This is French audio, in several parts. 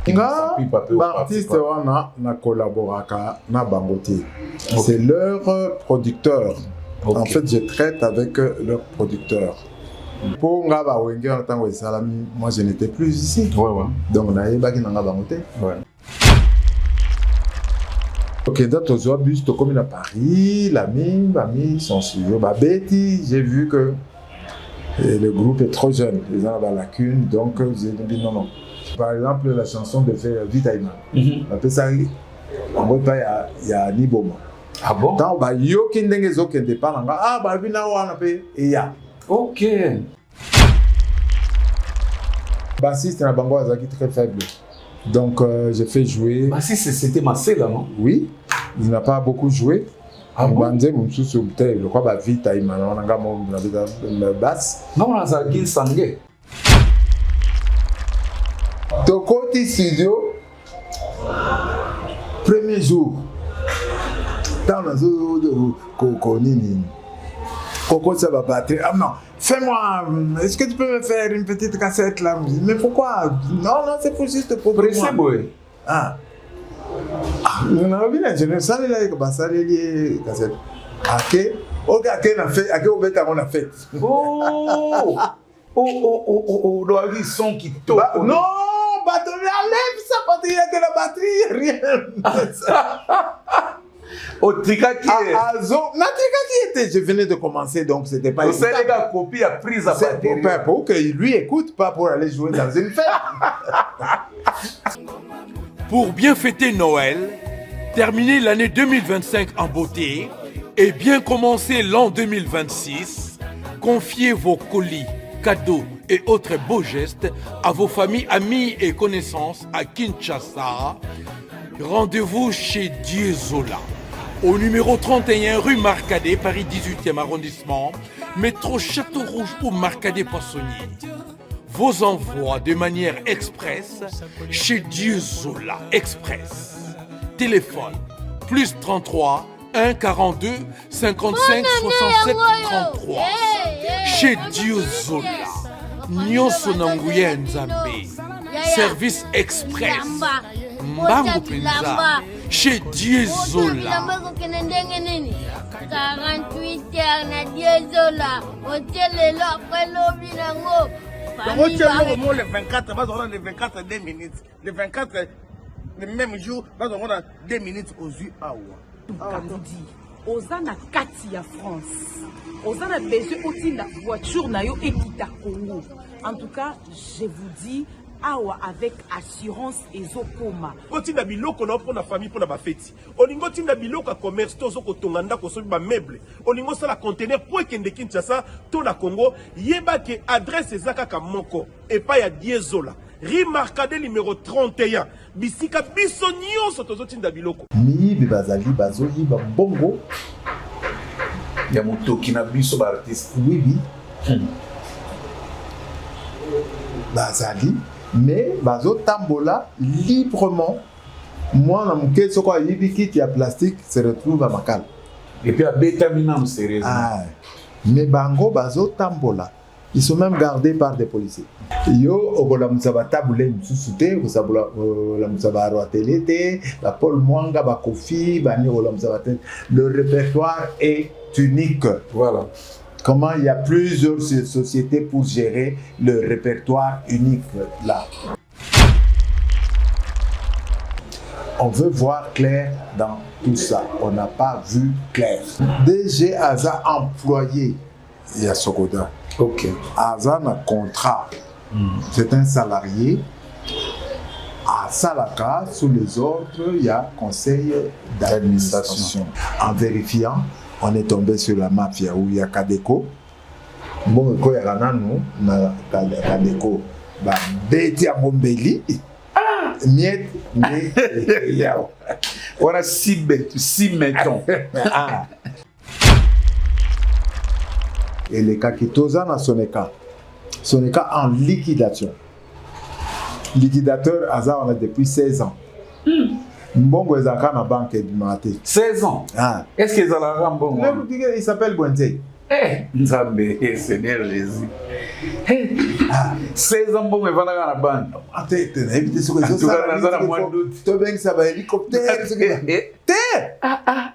Nga artiste na collaboraka na bangoté. C'est leur producteur. En fait, je traite avec leur producteur. Pour nga ba wenge en tant que salami, moi je n'étais plus ici. Donc na yeba ki na nga bangoté. Ok, donc aux autres bus comme à Paris, l'ami, son studio, Betty, j'ai vu que le groupe est trop jeune, ils ont la lacune, donc j'ai dit non. Par exemple, la chanson de Vita Iman. Après ça, en gros, il y a Niboma. Ah bon? Tant bah yo qui n'engage aucun départ, ah bah bina on a fait et ya. Ok. Bassiste na bango azaki très faible. Donc j'ai fait jouer. Bassiste c'était Marcel là non? Oui. Il n'a pas beaucoup joué. Ah bon? Je crois bah Vita Iman on a gardé mon basse. Non, là ça Gil Sangé. Tokoti studio, premier jour, dans la zone de Coco Nini. Coco, ça va battre. Ah non, fais-moi, est-ce que tu peux me faire une petite cassette là? Mais pourquoi? Non, c'est pour juste pour moi. C'est beau. Ah. On a vu l'ingénieur, ça là, ça les cassette. Ok, on a fait. Oh, le son qui tourne. Non! Batterie, enlève ça, batterie, il y a que la batterie, rien. Au Trika qui est. Trika qui était, je venais de commencer, donc c'était pas. Vous savez, la copie a pris sa batterie. Pour qu'il lui écoute, pas pour aller jouer dans une fête. Pour bien fêter Noël, terminer l'année 2025 en beauté et bien commencer l'an 2026, confiez vos colis, cadeaux et autres beaux gestes à vos familles, amis et connaissances à Kinshasa. Rendez-vous chez Dieu Zola, au numéro 31 rue Marcadet, Paris 18e arrondissement, métro Château Rouge ou Marcadet Poissonnier. Vos envois de manière express chez Dieu Zola Express. Téléphone plus 33 1 42 55 67 33. Chez Dieu Zola. Nyonso Nanguya Nzambe. Service express. Mbango Penza. Chez Dieu Zola. 48 heures na Dieu Zola. Hôtel là après l'obi nango. Le 24, le 24 2 minutes. Le 24, le même jour, on a 2 minutes aux yeux à Ozana kati ya France. Ozana besoin aussi la voiture na yo ekita Congo. En tout cas, je vous dis awa avec assurance ezokoma. Otinda biloko na pour la famille pour la fête. Olingo tinda biloko commerce tozo ko tonganda ko so ba meuble. Olingo sala conteneur pour kende Kinshasa to na Congo, yeba ke adresse ezaka ka moko et pas ya Diezola. Rue Marcadet numéro 31. Bisika biso nyonso tozo tinda biloko. Mi bazali bazoli ba bongo. Ya motoki na biso ba artiste. Oui. Bazali, mais bazo tambola librement. Moi, dans mon cas, ce qu'on a dit qui a plastique se retrouve à Makal. Et puis à Bétaminam, sérieusement. Ah, mais bango bazo tambola. Ils sont même gardés par des policiers. Yo, ogola musaba tabule msusute, osabula la musaba roatelete, la Paul Mwanga, ba Kofi, bani ogola musaba tete. Le répertoire est unique. Voilà. Comment il y a plusieurs sociétés pour gérer le répertoire unique là. On veut voir clair dans tout ça. On n'a pas vu clair. DG Aza employé, il y a Sokoda. Ok. Aza a un contrat. C'est un salarié. À Salaka, sous les autres, il y a conseil d'administration. En vérifiant, on est tombé sur la mafia où il y a Kadeko. Bon, il y a Kadeko. Beti à Mombeli. Miette, mais On a 6 mettons. Et les cas qui tosan à Soneka. Soneka en liquidation. Liquidateur, Hazard, on a depuis 16 ans. Mbongo Ezaka na banque du maté. 16 ans. Ah. Est-ce qu'ils ont la Mbongo? Il s'appelle Bwenze. Nzambe, Seigneur Jésus. 16 ans bon evana na bande. Attends, évitez ce que je sais. Tu bien que ça va hélicoptère.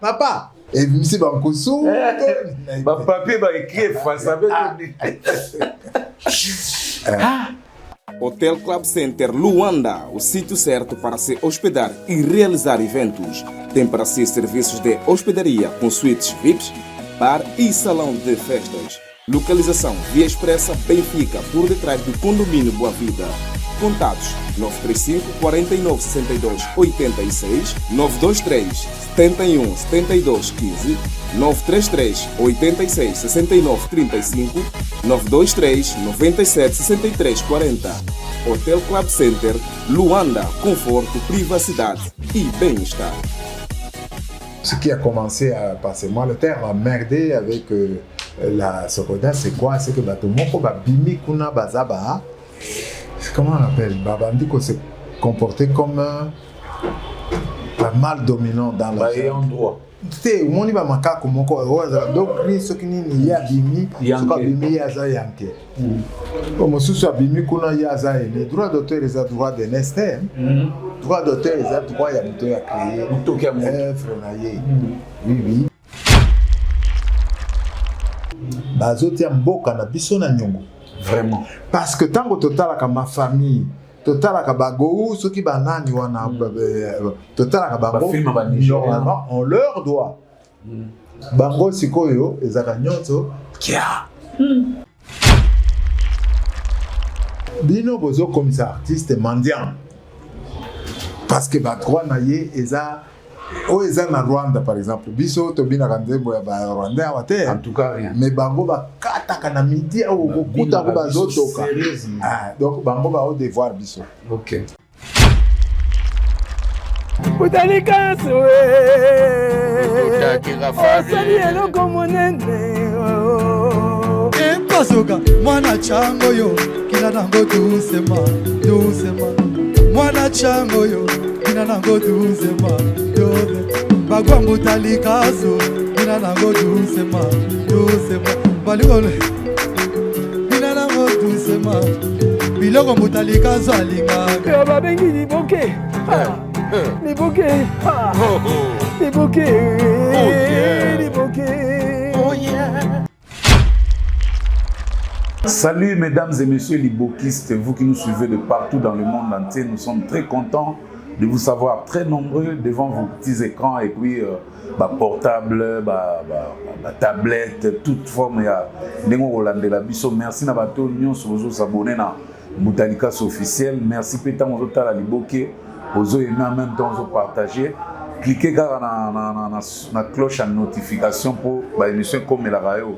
Papa. Et puis c'est Bankoso. Bah papier va écrire face avec. Hotel Club Center Luanda, o sítio certo para se hospedar e realizar eventos. Tem para si serviços de hospedaria com suítes VIPs, bar e salão de festas. Localização Via Expressa Benfica, por detrás do condomínio Boa Vida. Contatos 935 49 62 86, 923 71 72 15, 933 86 69 35, 923 97 63 40. Hotel Club Center Luanda, conforto, privacidade e bem-estar. Ce qui a commencé à passer, moi le terme a merdé avec la Sokoda, c'est quoi? C'est que tout le monde va bimi kuna bazaba. Comment on appelle? Babandi qu'on s'est comporté comme un mal dominant dans la endroit. Tu sais, on y va manquer comme encore. Donc, ce qui n'y a bimi, ce qui a bimi, yaza yanke. Comme si ce bimi kuna yaza, les droits d'auteur, les droits de Nesté. Droits d'auteur, les droits d'auteur à créer. Frenailler. Oui, oui. Bazoti mboka na biso na nyongo. Vraiment. Parce que tant que total à ma famille, total à Kabago, ceux qui banani wana, total à Kabago, normalement on leur doit. Bango sikoyo ezakanyonso kia. Bino bozo comme ça artiste mendiant. Parce que batro naye eza o eza na Rwanda par exemple. Biso to bina kanzembo ya ba Rwanda wate. En tout cas rien. Mais bango ba kataka na midi au kuta ko bazotoka. Donc bango ba au devoir biso. OK. Utalika soe. Osali eloko monene. Empasoka mwana chango yo kila nango doucement doucement. Mwana chango yo kila nango doucement doucement. Bagwa mutalika so kila nango doucement doucement. Baligole kila nango doucement. Biloko mutalika so alinga. Yo babengi liboke. Liboke. Liboke. Liboke. Oh yeah. Salut mesdames et messieurs les bokistes, vous qui nous suivez de partout dans le monde entier, nous sommes très contents de vous savoir très nombreux devant vos petits écrans et puis portable, tablette, toute forme ya nengo rolande la biso. Merci na bato nyonso bozo s'abonner na Mutalikas officiel. Merci péta mozo tala liboke, bozo aimer en même temps bozo partager. Cliquez na cloche à notification pour l'émission comme la radio.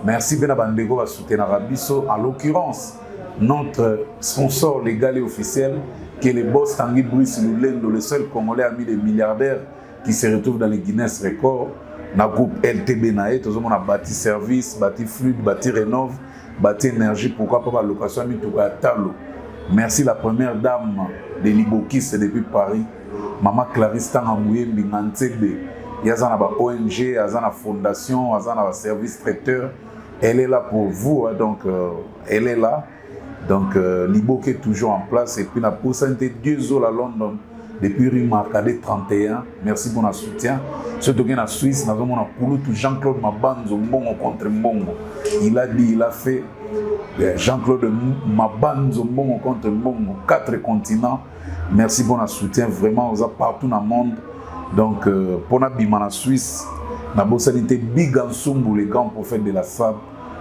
Merci bien à Bandego à soutenir Rabiso. En l'occurrence, notre sponsor légal et officiel, qui est le boss Tanguy Brice Lulendo, le seul Congolais ami des milliardaires qui se retrouve dans les Guinness Records. Dans le groupe LTB Nae, tout le monde a bâti service, bâti fluide, bâti rénove, bâti énergie. Pourquoi pas la location à Talo. Merci la première dame de Libokis depuis Paris. Maman Clarisse Tangamouye Mbingantsebe, Yazana ba ONG, Yazana Fondation, Yazana ba service traiteur. Elle est là pour vous, donc elle est là. Donc Liboke est toujours en place. Et puis la pourcentage 2 ans à London depuis rue Marcadet 31. Merci pour notre soutien. Surtout en Suisse, nous avons Jean-Claude Mabanzo Mbongo contre Mbongo. Il a dit, il a fait Jean-Claude Mabanzo Mbongo contre Mbongo, 4 continents. Merci pour notre soutien, vraiment, vous êtes partout dans le monde. Donc, pour notre bima en Suisse, nous avons Big Ansumbu, les grands prophètes de la SAB,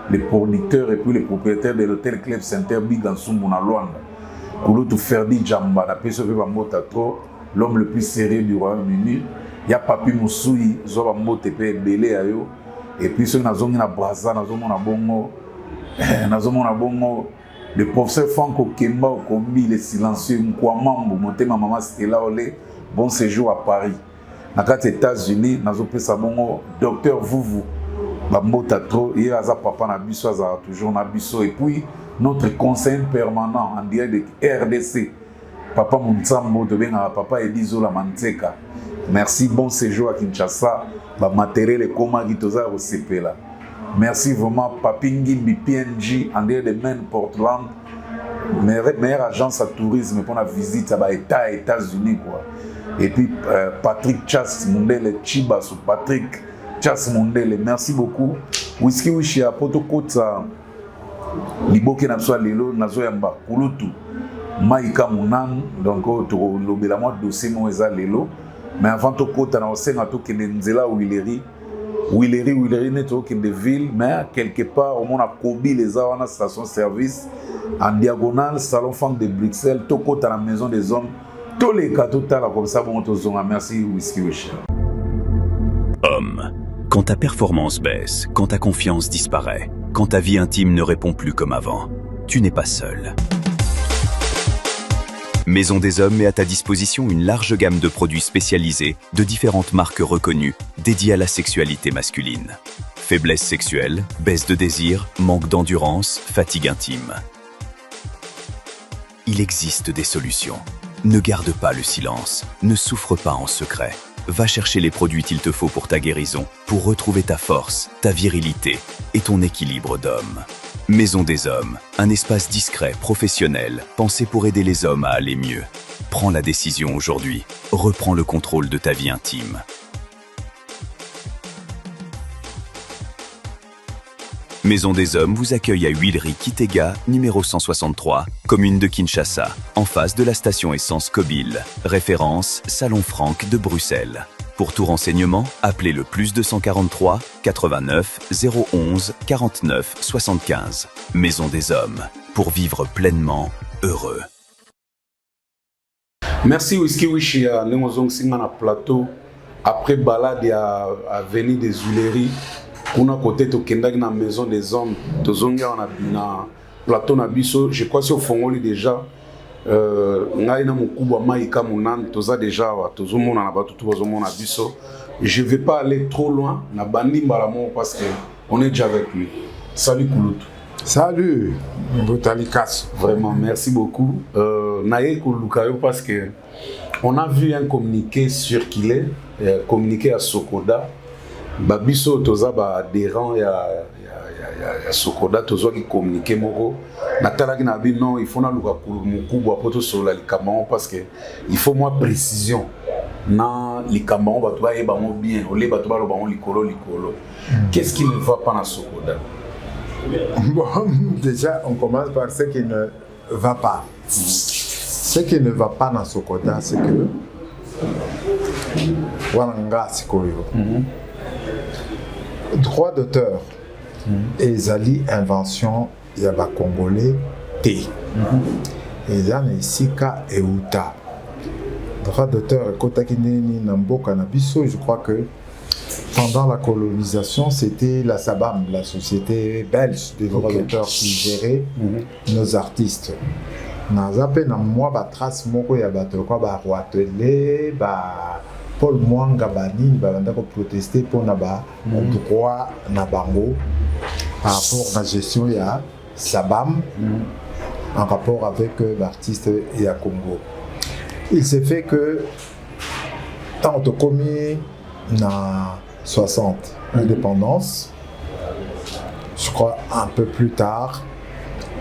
les producteurs et puis les propriétaires de l'hôtel Club Center Big Ansumbu dans Luanda. Kouloutou Ferdi Djamba, l'homme le plus sérieux du Royaume-Uni. Il y a Papi Moussoui, Zoba Motepe, Belé Ayo. Et puis, ceux qui sont dans Brazza, Bongo, le professeur Franco Kemba Okombi, les silencieux, Mkwamambo, Motema Mama Stella Olé, bon séjour à Paris. Dans les États-Unis, nous avons docteur Vuvu, Bambota Tro, il y a papa Nabiso, toujours Nabiso. Et puis, notre conseiller permanent en direct de RDC, Papa Mounsambo, de Papa Edizola Manteka. Merci, bon séjour à Kinshasa, matériel et comment Gitoza au CP là. Merci vraiment, Papingi PNG, en direct de Main Portland, meilleure agence à tourisme pour la visite à États-Unis quoi. Et puis Patrick Chas Mundele Chiba sur Patrick Chas Mundele, merci beaucoup. Whisky Wishi à Potokota Liboke Napswa Lelo Nazo Yamba Kulutu Maïka Munan, donc le mois dossier Moïsa Lelo. Mais avant tout côté on sait que Nzela Willery n'est aucun de ville, mais quelque part on a Kobi les a en station service en diagonale salon femme de Bruxelles, tout côté à la maison des hommes, tous les cas tout à comme ça bon merci Whisky Wish. Homme, quand ta performance baisse, quand ta confiance disparaît, quand ta vie intime ne répond plus comme avant, tu n'es pas seul. Maison des Hommes met à ta disposition une large gamme de produits spécialisés de différentes marques reconnues dédiées à la sexualité masculine. Faiblesse sexuelle, baisse de désir, manque d'endurance, fatigue intime. Il existe des solutions. Ne garde pas le silence, ne souffre pas en secret. Va chercher les produits qu'il te faut pour ta guérison, pour retrouver ta force, ta virilité et ton équilibre d'homme. Maison des Hommes, un espace discret, professionnel, pensé pour aider les hommes à aller mieux. Prends la décision aujourd'hui. Reprends le contrôle de ta vie intime. Maison des Hommes vous accueille à Huilery Kitega, numéro 163, commune de Kinshasa, en face de la station essence Kobil. Référence Salon Franck de Bruxelles. Pour tout renseignement, appelez le +243 89 011 49 75. Maison des Hommes, pour vivre pleinement heureux. Merci Whisky Wishi à Lemozong Singana Plateau. Après balade à Avenue des Huileries, on a côté to Kendaki na Maison des Hommes, to zonga na plateau na biso, je crois sur Fongoli déjà. Ngaina mukubwa Maïka Munan toza déjà tozomona na batu tozomona biso. Je vais pas aller trop loin na bandi mbalamo parce que on est déjà avec lui. Salut Kulutu. Salut Boutalikas. Vraiment merci beaucoup. Naye Kulukayo parce que on a vu un communiqué circuler, communiqué à Sokoda. Babiso toza ba adhérent ya Sokoda tozo ki communiquer moko natalaki na bi non il faut na luka mukubwa poto sola likamao parce que il faut moi précision na likamao ba to ba yeba mo bien ole ba to ba lo ba on likolo qu'est-ce qui ne va pas na Sokoda? Bon, déjà on commence par ce qui ne va pas. Ce qui ne va pas dans Sokoda c'est que wananga sikoyo droit d'auteur ezali invention ya ba congolais te ezana isika euta droit d'auteur ekotaki nini na mboka na biso. Je crois que pendant la colonisation c'était la SABAM, la société belge des droits d'auteur qui gérait nos artistes. naza pe na mwa ba trace moko ya bato kwa ba roatele ba Paul Mwanga Banini banda ko protester pour na ba droit na bango par rapport à la gestion ya SABAM en rapport avec l'artiste ya Congo. Il s'est fait que tant que commis na 60 indépendance, je crois un peu plus tard,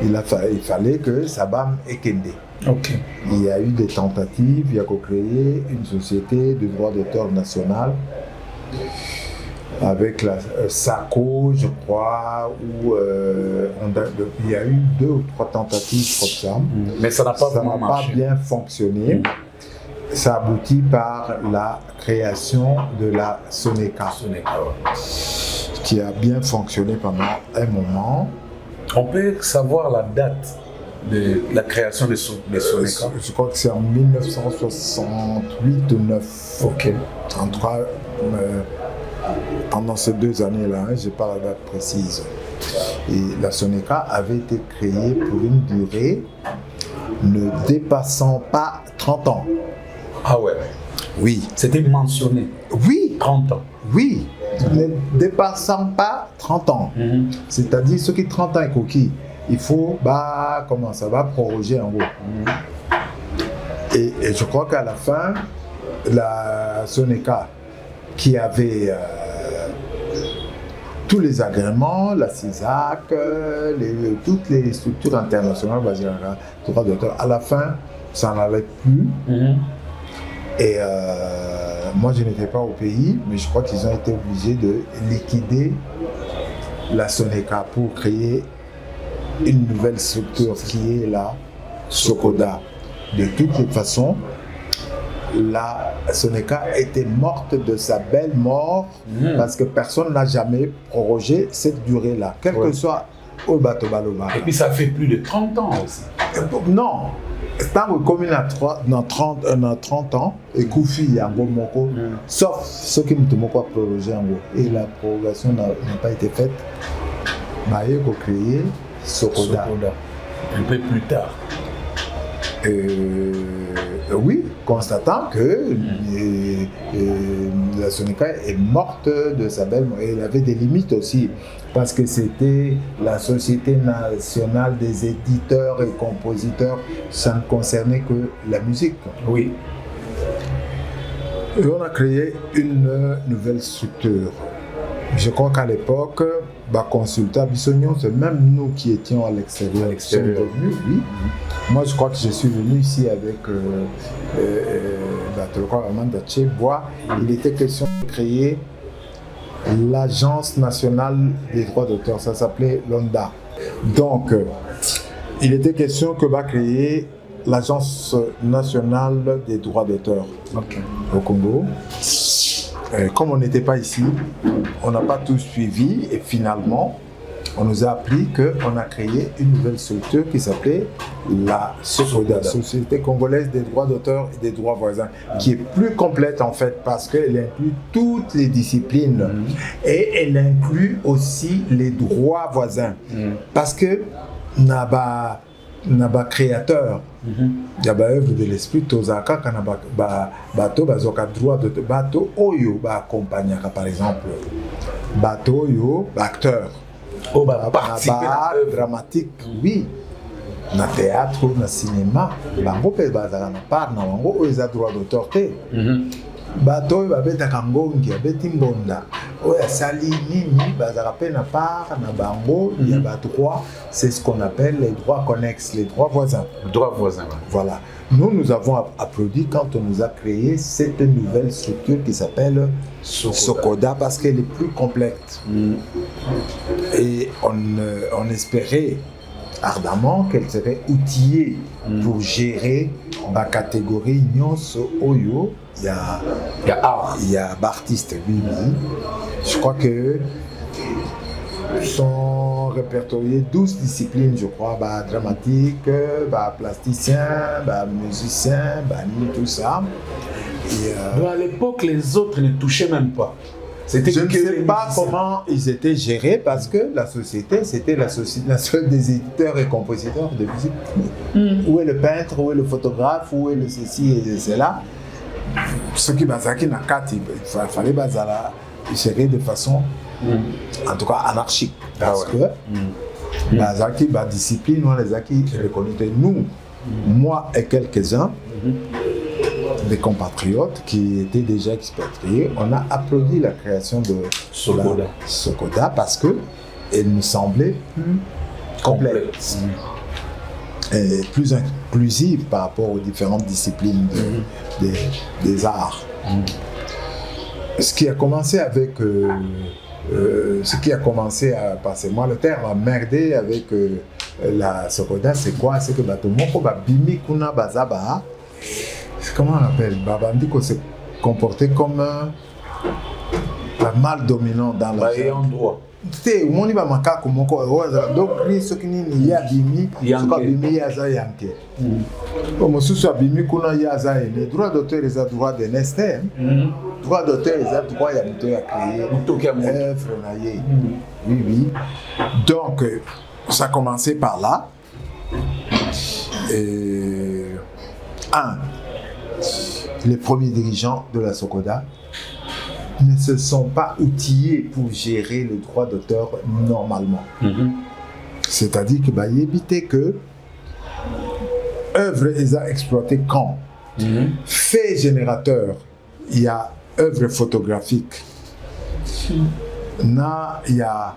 il fallait que SABAM ait Kende. Okay. Il y a eu des tentatives, il y a créé une société de droit d'auteur national avec la SACO, je crois, où il y a eu 2 ou 3 tentatives comme ça. Mais ça n'a pas bien fonctionné. Ça aboutit par la création de la Soneca, qui a bien fonctionné pendant un moment. On peut savoir la date de la création de Soneca? Je crois que c'est en 1968-9. Ok. Pendant ces 2 années-là, je n'ai pas la date précise. Et la Soneca avait été créée pour une durée ne dépassant pas 30 ans. Ah ouais? Oui. C'était mentionné? Oui. 30 ans? Oui. Ne dépassant pas 30 ans. C'est-à-dire, ceux qui 30 ans est coquille, il faut, comment ça va, proroger en gros. Et je crois qu'à la fin, la Soneca, qui avait tous les agréments, la CISAC, toutes les structures internationales basées en droit d'auteur. À la fin, ça n'allait plus. Et moi, je n'étais pas au pays, mais je crois qu'ils ont été obligés de liquider la Soneca pour créer une nouvelle structure qui est la Socoda. De toutes les façons, la Soneca était morte de sa belle mort parce que personne n'a jamais prorogé cette durée-là, quel que soit au bateau Baloba. Et puis ça fait plus de 30 ans aussi. Non, tant que commune a 30 ans, et Koufi y a Moko, sauf ceux qui m'ont prorogé en gros. Et la prorogation n'a pas été faite. Il faut créer Socoda. Un peu plus tard. Oui, constatant que la Soneca est morte de sa belle mort. Et elle avait des limites aussi, parce que c'était la Société nationale des éditeurs et compositeurs, ça ne concernait que la musique. Oui. Et on a créé une nouvelle structure. Je crois qu'à l'époque, consultat Bissognon, c'est même nous qui étions à l'extérieur. Oui. Moi, je crois que je suis venu ici avec Amanda Tchebois. Il était question de créer l'Agence nationale des droits d'auteur. Ça s'appelait l'ONDA. Donc, il était question que va créer l'Agence nationale des droits d'auteur au Congo. Comme on n'était pas ici, on n'a pas tout suivi et finalement, on nous a appris qu'on a créé une nouvelle structure qui s'appelait la SOCODA, Société congolaise des droits d'auteur et des droits voisins, qui est plus complète en fait parce qu'elle inclut toutes les disciplines et elle inclut aussi les droits voisins. Parce que Naba créateur, il y a œuvre de l'esprit, Tozaka, quand bateau, bazoka droit de bateau, oyo, accompagner par exemple, bateau, yo, acteur. Participer à dramatique, oui. Na théâtre, na cinéma, bango pe bazala na part na bango oyo eza droit d'auteur te. Bato oyo babetaka ngongi abeti mbonda oyo asali nini bazala pe na part na bango il y a droit, c'est ce qu'on appelle les droits connexes, les droits voisins. Droits voisins. Voilà. Nous avons applaudi quand on nous a créé cette nouvelle structure qui s'appelle Socoda parce qu'elle est plus complète. Et on espérait ardemment qu'elle serait outillée pour gérer la catégorie Nyonso Oyo. Il y a artistes, oui. Je crois que sont répertoriées 12 disciplines, je crois, dramatique, plasticien, musicien, tout ça. Et, à l'époque, les autres ne touchaient même pas. Je ne sais pas comment ils étaient gérés parce que la société, c'était la société nationale des éditeurs et compositeurs de musique. Où est le peintre, où est le photographe, où est le ceci et cela. Ce qui bazaki na kati, il fallait gérer de façon, en tout cas anarchique. Parce que bazaki, discipline, les acquis reconnus. Nous, moi et quelques-uns, des compatriotes qui étaient déjà expatriés, on a applaudi la création de Socoda parce qu'elle nous semblait plus complète et plus inclusive par rapport aux différentes disciplines des arts. Ce qui a commencé avec passez-moi le terme, à merder avec la Socoda, c'est quoi? C'est que Batomoko Bimi Kuna Bazaba, comment on appelle? Babandiko s'est comporté comme un mal dominant dans la endroit. Tu on y va manquer comme donc ce qui n'y a bimi, ce qui bimi yaza yanke. Comme sous bimi kuna yaza les droits d'auteur les droits de Nesté, droits d'auteur les droits ya muto ya créer œuvre naie. Oui. Donc ça a commencé par là. Les premiers dirigeants de la Socoda ne se sont pas outillés pour gérer le droit d'auteur normalement. C'est-à-dire que éviter que œuvre les a exploitées quand fait générateur, il y a œuvre photographique. il y a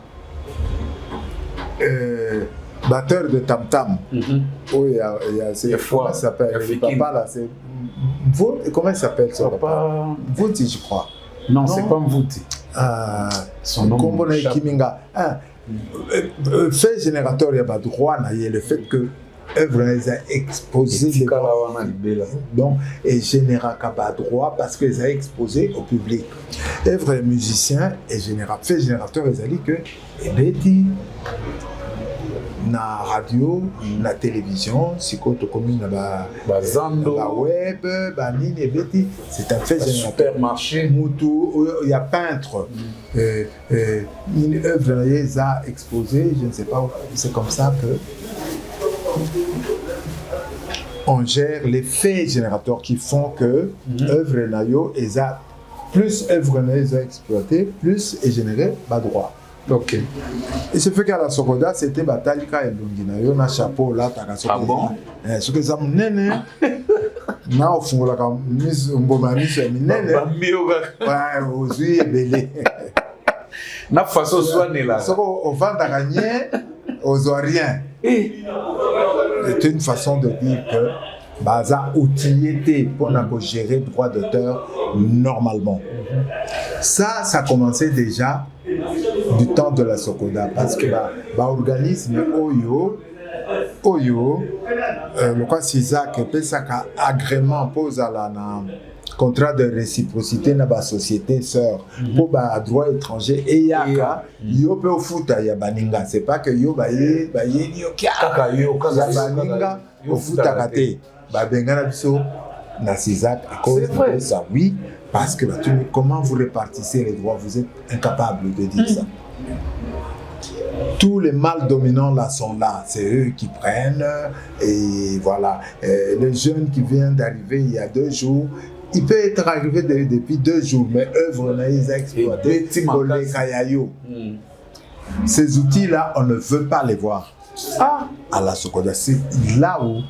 batteur de tam-tam. Oh, il y a comment ça s'appelle? Le papa là, c'est comment il s'appelle ça? Mvouti, je crois. Non, c'est pas Mvouti. Son nom Kiminga. Fait générateur, il y a pas droit, il y a le fait que œuvre les a exposé donc et général pas droit parce que les a exposé au public. Œuvre musicien et fait générateur, ils a dit que Betty na radio, na télévision, si côté commune na web, nini Betty, c'est un fait générateur. Supermarché. Il y a peintre. Une œuvre les a exposé, je ne sais pas, c'est comme ça que on gère les faits générateurs qui font que œuvre nayo eza plus œuvre nayo exploité plus est généré bas droit. Ok. Et ce fait qu'à la Sokoda c'était batalika et longinayo na chapeau là ta Sokoda. Ah bon? Ce que ça nene na ofungola ka mis mboma mis nene. Ouais, ozui belé. Na façon soigner là. Soko au vent d'araignée aux rien. C'est une façon de dire que Baza outillé pour gérer le droit d'auteur normalement. Ça commençait déjà du temps de la Sokoda parce que l'organisme Oyo, le quoi Isaac ça agrément pose à la contrat de réciprocité dans la société sœur pour le droit étranger et yaka yo peut au foot ya baninga c'est pas que yo baye ni kaka yo baninga au foot akaté ba bengana biso na Isaac à cause de ça oui parce que comment vous répartissez les droits vous êtes incapable de dire ça. Tous les mâles dominants là sont là, c'est eux qui prennent et voilà. Les jeunes qui viennent d'arriver il y a 2 jours, il peut être arrivé depuis 2 jours, mais œuvre là ils ont exploité pour les kayayo. Ces outils là, on ne veut pas les voir. À la Sokoda, c'est là où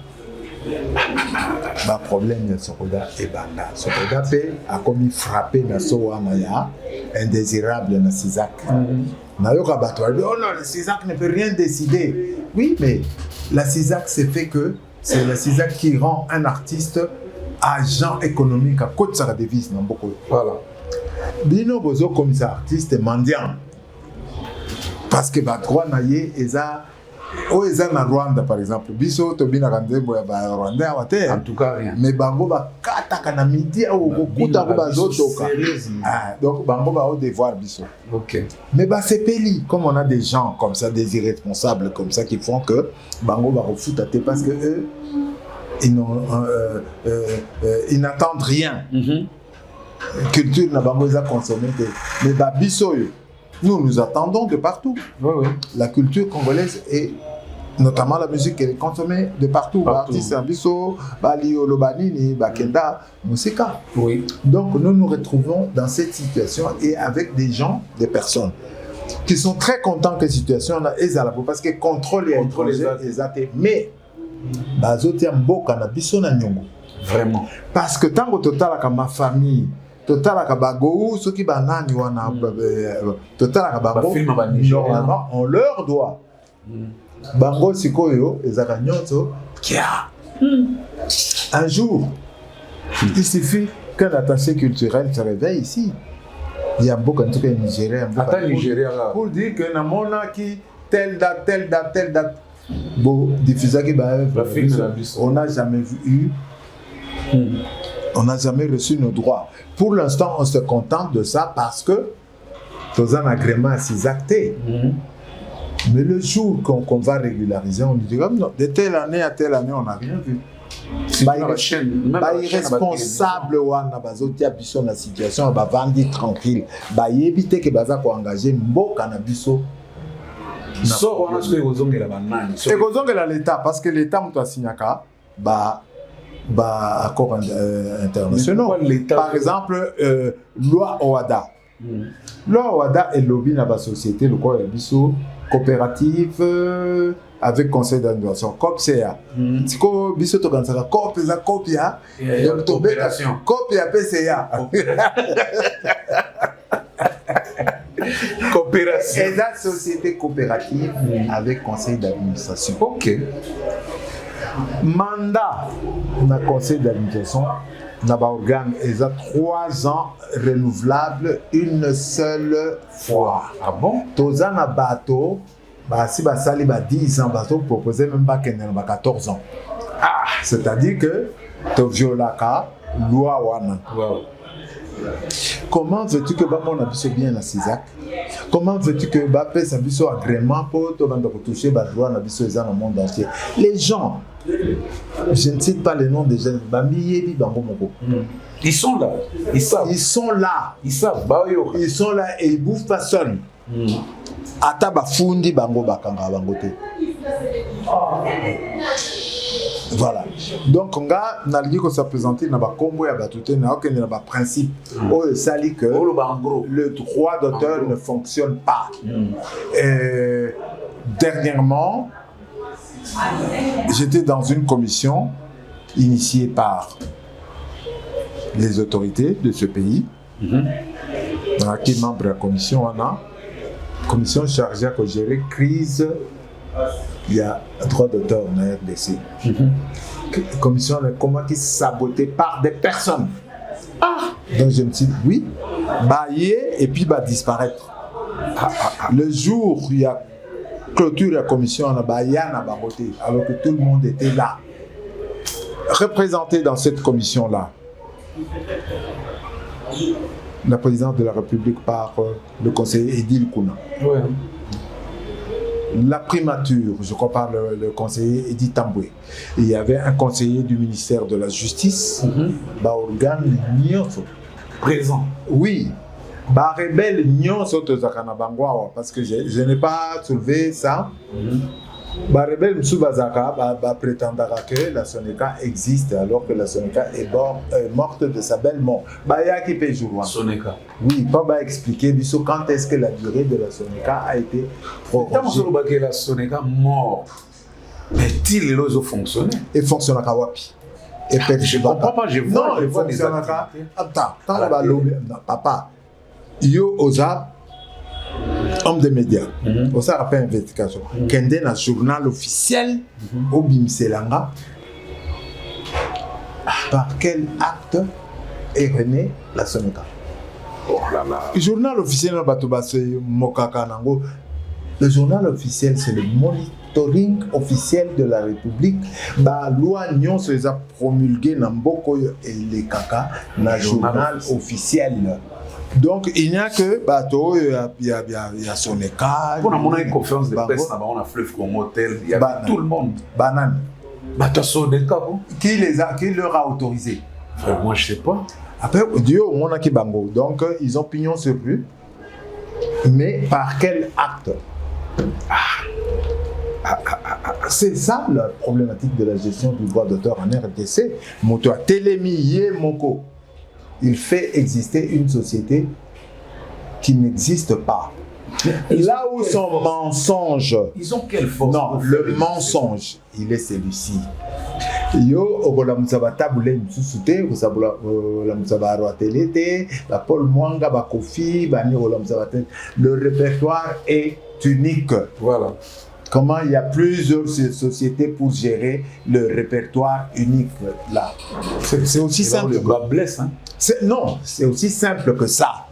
le problème de Sokoda est banda. Sokoda a commis frapper dans Sowanaya, indésirable dans Sizak. Oh non, le CISAC ne peut rien décider. Oui, mais la CISAC, c'est fait que c'est la CISAC qui rend un artiste agent économique à côté de sa devise. Voilà. Bino Bozo, comme ça, artiste mendiant. Parce que droit naïe, ils ont na Rwanda par exemple. Biso tobina kandembo ya Rwanda wate. En tout cas rien. Mais bango ba kata kana midi au kuta ko bazotoka. Donc bango ba au devoir biso. OK. Mais c'est peli comme on a des gens comme ça des irresponsables comme ça qui font que bango ba refout até parce que eux ils n'attendent rien. Culture na bango za consommer mais ba biso yo nous attendons de partout. Oui. La culture congolaise et notamment la musique elle est consommée de partout. Artistes Ambiso, Bali, Olobanini, Bakenda, Musika. Oui. Donc nous nous retrouvons dans cette situation et avec des gens, des personnes qui sont très contents que la situation là est à la parce que contrôle les athées. Mais vraiment. Parce que tant que total comme ma famille. Total Kabago, ceux qui banani wana Total Kabago, normalement on leur doit. Bango sikoyo ezaka nyonso kia. Un jour, il suffit qu'un attaché culturel se réveille ici. Il y a beaucoup de Nigériens. Pour dire que namona qui telle date. Bon, diffuser qui on n'a jamais vu. On n'a jamais reçu nos droits. Pour l'instant, on se contente de ça parce que dans un agrément assez acté. Mais le jour qu'on va régulariser, on dit comme non, de telle année à telle année, on n'a rien vu. Irresponsable wana bazotia biso na situation ba vandi tranquille. Ba yebite ke baza ko engager mboka na biso. So on a ce que ozongela banani. Et ozongela l'état parce que l'état muto asignaka accords internationaux. Par exemple, loi OADA. Loi OADA est lobby dans la société, le quoi biso coopérative avec conseil d'administration. COPCA. Si ko biso to kansaka COPCA copia donc coopération. Copia PCA. Coopération. Et la société coopérative avec conseil d'administration. Ok. Mandat na conseil d'administration na ba organe ils ont 3 ans renouvelables une seule fois. Ah bon? Toza na bateau, bah si ba sali ba 10 ans, bateau proposer même pas qu'elle n'a 14 ans. Ah, c'est-à-dire que to violaka loi wana. Wow. Comment veux-tu que ba mon abiso bien na Cisac? Comment veux-tu que ba pèse abiso agrément pour to bande toucher ba droit na biso dans le monde entier? Les gens, je ne cite pas les noms des jeunes, Bambi Bango Moko. Ils sont là, ils savent. Ils sont là. Ils savent. Ils sont là et ils bouffent personne. Ata bafundi bango bakanga bango te. Voilà. Donc on a nalgi ko se présenter na ba kombo ya batute na okende na ba principe o sali que le droit d'auteur ne fonctionne pas. Dernièrement, j'étais dans une commission initiée par les autorités de ce pays. Qui est membre de la commission, on a commission chargée à gérer crise. Il y a droit d'auteur en RDC. Commission comment qui sabotée par des personnes. Donc je me suis dit oui, bailler et puis disparaître. Le jour où il y a clôture la commission, on a baillé à baroté, alors que tout le monde était là, représenté dans cette commission-là. La présidente de la République par le conseiller Edil Kouna. Ouais. La primature, je crois par le conseiller Edith Tamboué. Il y avait un conseiller du ministère de la Justice, organe Nyonso. Présent. Oui. Rebelle Nyonso Tozakana Bangwa, parce que je n'ai pas soulevé ça. Rebelle Msoubazaka prétendra que la Sonéka existe alors que la Sonéka est morte de sa belle mort. Baya qui peut jouer. Sonéka. Oui, pas expliquer quand est-ce que la durée de la Sonéka a été prorogée. Tant que la Sonéka mort, mais-il les fonctionné? Et fonctionne à Kawapi. Et je ne comprends pas, je vois. Non, il fonctionne à Kawapi. Attends, papa, yo osa homme de médias, osa rappelle investigation. Kende na journal officiel au Bimselanga. Par quel acte est renée la Sonéka? Oh là là. Le journal officiel Mokaka. Le journal officiel, c'est le monitoring officiel de la République. La loi Nyon se les a promulgué dans Mboko et les Kaka, dans le journal officiel. Donc il n'y a que bateau, il y a Sonéka. On a une conférence de presse, on a Fleuve Congo Hotel, il y a tout le monde. Banane. Sonéka, qui leur a autorisé? Moi je sais pas. Après, Dieu, on a qui bango. Donc, ils ont pignon sur rue. Mais par quel acte? C'est ça la problématique de la gestion du droit d'auteur en RDC. Moto a télémié Moko. Il fait exister une société qui n'existe pas. Là où son mensonge. Ils ont quelle force? Non, le mensonge, il est celui-ci. Yo okola musabata boule msusute kusabula la musabaro à télé la Paul Mwanga ba Kofi bani ola musabata. Le répertoire est unique. Voilà. Comment il y a plusieurs sociétés pour gérer le répertoire unique là. C'est aussi simple. Le bas blesse, hein. Non, c'est aussi simple que ça.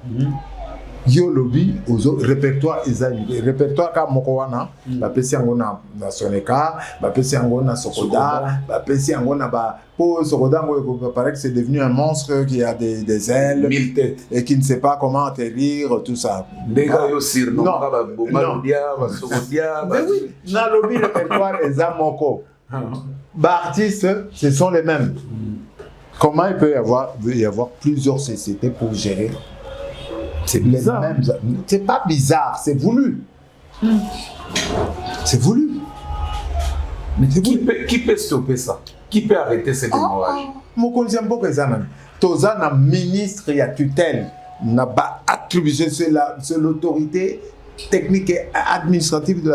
Yo lobby aux répertoire répertoire comme Mokowana, ba pesi yango na Sonéka, ba pesi yango na Sokoda, ba pesi yango na ba pour Sokoda paraît que c'est devenu un monstre qui a des ailes, 1000 têtes et qui ne sait pas comment atterrir, tout ça. Des gars yo sir non ba Sokodia, mais oui, na lobby répertoire Ezamoko. Ba artistes, ce sont les mêmes. Comment il peut y avoir plusieurs sociétés pour gérer? C'est bizarre. C'est pas bizarre, c'est voulu. C'est voulu. Mais qui peut stopper ça? Qui peut arrêter cette hémorragie? Mokonzi Mboka Zanan. Toza na ministre ya tutelle n'a pas attribué, c'est l'autorité technique et administrative de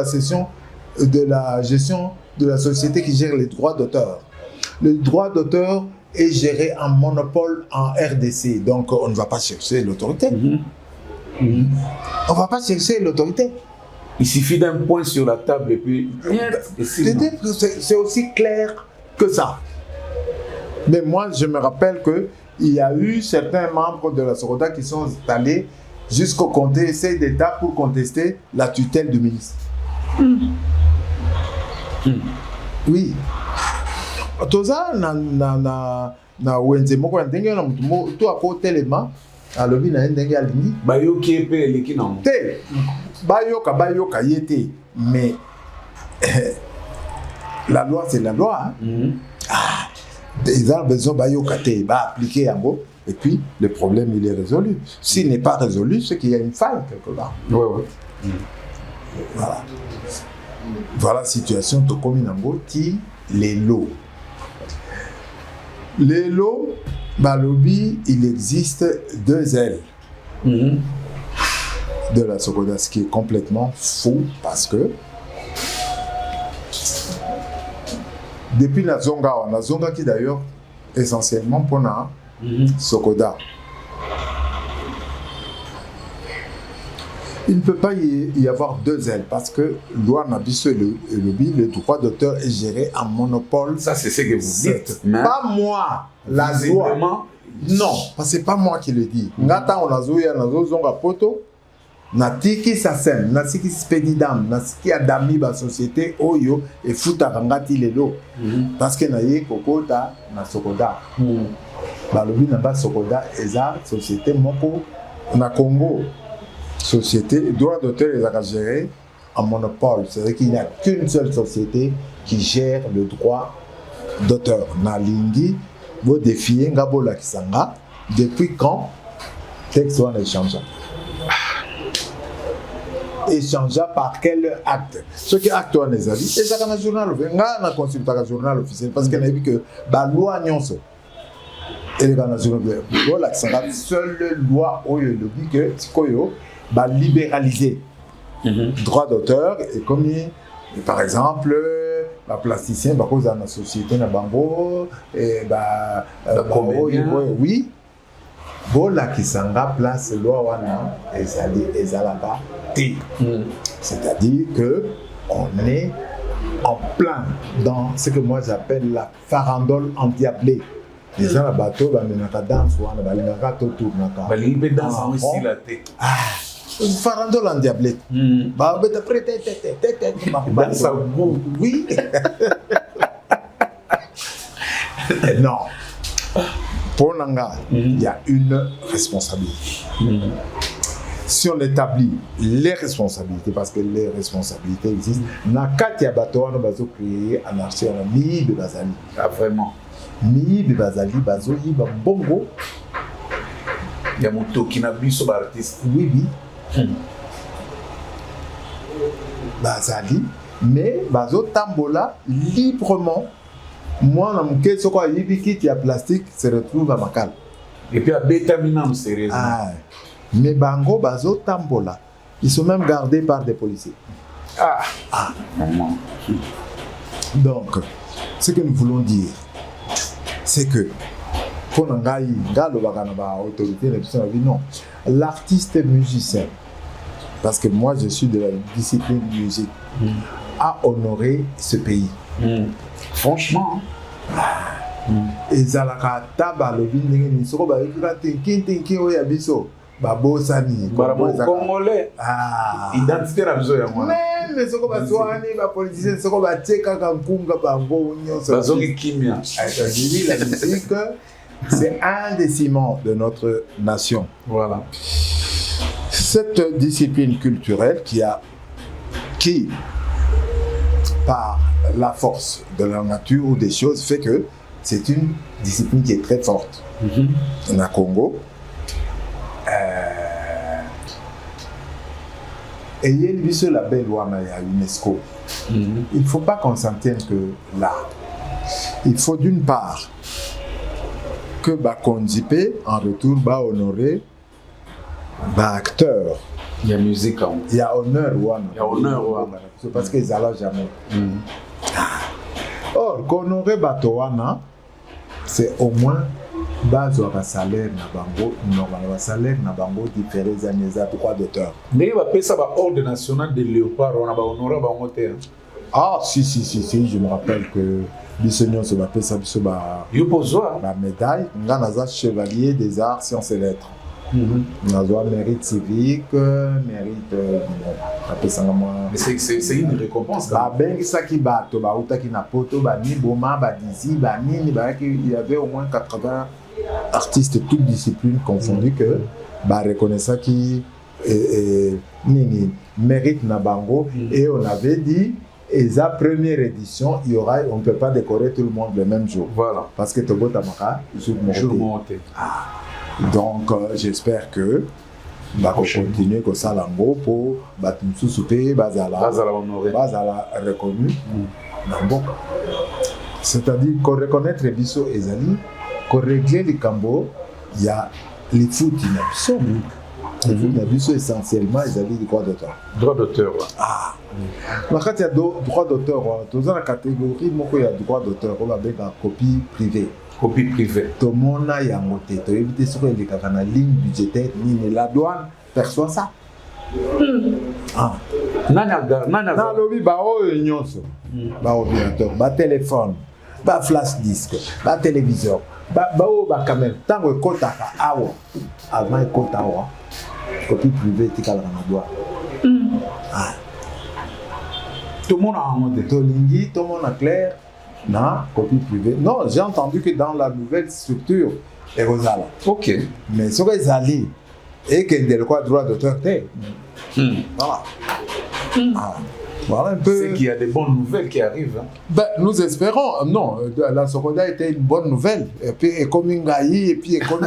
la gestion de la société qui gère les droits d'auteur. Le droit d'auteur est géré en monopole en RDC, donc on ne va pas chercher l'autorité. On va pas chercher l'autorité. Il suffit d'un point sur la table et puis... C'est aussi clair que ça. Mais moi, je me rappelle qu'il y a eu certains membres de la Sokoda qui sont allés jusqu'au Conseil d'État pour contester la tutelle du ministre. Oui. Tout ça, na wenze moko ya ndenge na mutu moko to akotelema alobi na ndenge alingi bayoki epe eleki na te bayoka yete mais la loi c'est la loi ils ont besoin bayoka te ba appliquer yango et puis le problème il est résolu. S'il n'est pas résolu, c'est qu'il y a une faille quelque part. Voilà la situation de Kominango qui les lots. Les lots, Balobi, il existe 2 ailes de la Sokoda, ce qui est complètement faux parce que depuis la Zonga qui d'ailleurs essentiellement pour la Sokoda, il ne peut pas y avoir 2 ailes parce que loi Nabiso et le droit d'auteur est géré en monopole. Ça, c'est ce que vous dites. Pas moi, la loi. Non, parce que c'est pas moi qui le dis. Ngata on a zouya na zonga poto na tiki sasem, na tiki spedidam, na tiki adami ba société oyo et futa rangati lelo. Parce que na ye kokota na Sokoda. Balobi na ba Sokoda eza société moko na Congo. Société, droit d'auteur est géré en monopole. C'est-à-dire qu'il n'y a qu'une seule société qui gère le droit d'auteur. Nalingi, vous défiez Ngabola Kisanga, depuis quand texte soit échangeable. Échangeable par quel acte? Ce qui acte on les a dit, et ça dans le journal, on a consulté le journal officiel parce qu'on a vu que la loi Nyonso. Et les gars, seule loi où il dit que Tikoyo va libéraliser droit d'auteur et comme par exemple la plasticien va cause dans la société na bango et oui bola kisanga place loi wana ezalaka té, c'est-à-dire que on est en plein dans ce que moi j'appelle la farandole endiablée. Les gens à bateau, ils ont danse, ils ont tournaka. Ils ont danse aussi la tête. Une farandole en diablette. Oui. Non. Pour Nanga, il y a une responsabilité. Si on établit les responsabilités, parce que les responsabilités existent, Nakati à bateau, on va créer anarchie en ami de Bazali. Ah, vraiment. Miyibi bazali bazoyi ba bongo ya motoki na biso ba artiste oui bazali mais bazo tambola librement. Moi na muke soko ayibi kit ya plastique se retrouve à Makal et puis à bétaminam sérieusement mais bango bazo tambola, ils sont même gardés par des policiers. Donc ce que nous voulons dire, c'est que pour non, l'artiste musicien, parce que moi je suis de la discipline musique, a honoré ce pays. Franchement. Et Zalaka Taba le Binding, Soko Tinkin Oyabiso, Babosani, Congolais. Identité la besoin. Même les Soko Baswani, les politiciens, Soko Bateka, Kampunga, Bango, Bazoki Kimia. La musique, c'est un des ciments de notre nation. Voilà. Cette discipline culturelle qui par la force de la nature ou des choses, fait que c'est une discipline qui est très forte. On a Congo. Et il y a une label à l'UNESCO. Il ne faut pas qu'on s'en tienne que là. Il faut d'une part que Kondjipe, en retour, honorer acteur. Il y a musique. Il y a honneur. Il y a honneur. C'est parce qu'ils n'allent jamais. Or, qu'honorer Batowana, c'est au moins base un salaire na bango normalement salaire na bango différents années à droit d'auteur. Mais il va payer ça par ordre national de léopard on a ba honorer ba moteur. Ah si je me rappelle que Bissonnion se appelle ça biso ba la médaille ngana chevalier des arts sciences et lettres. Nazoa mérite civique, mérite mais c'est une récompense. Bah ben ça qui bato ba utaki na poto ba ni boma ba dizi ba nini ba il y avait au moins 80 artistes toutes disciplines confondues que bah reconnaissant qui nini mérite na bango et on avait dit et la première édition il y aura on ne peut pas décorer tout le monde le même jour. Voilà. Parce que Togo Tamaka jour monté. Donc j'espère que va continuer comme ça l'ango pour battre souper bazala reconnu nambo. C'est-à-dire qu'on reconnaître biso ezali qu'on régler les cambo il y a les foot inabso les foot inabso essentiellement ezali des droits d'auteur. Droit d'auteur. Ah. Quand il y a droit d'auteur dans la catégorie moko il y a droit d'auteur on va avec la copie privée. Copie privée. Tout le monde a monté. Tu as évité sur les ligne budgétaire, mais la douane perçoit ça. Ah. Nana lobby ba nyonso. Ba ordinateur, ba téléphone, ba flash disque, ba téléviseur, ba caméra. Tant que kota ka awa, avant kota awa. Copie privée tika la douane. Ah. Tout le monde a monté. Tout le monde a clair. Non, copie privée. Non, j'ai entendu que dans la nouvelle structure, et Rosala. Ok. Mais sur les alliés, et qu'il y a le droit d'auteur, voilà. Ah. Voilà un peu. C'est qu'il y a des bonnes nouvelles qui arrivent. Hein. Ben, nous espérons. Non, la Sokoda était une bonne nouvelle. Et puis, et comme Ngaï, et puis, et comme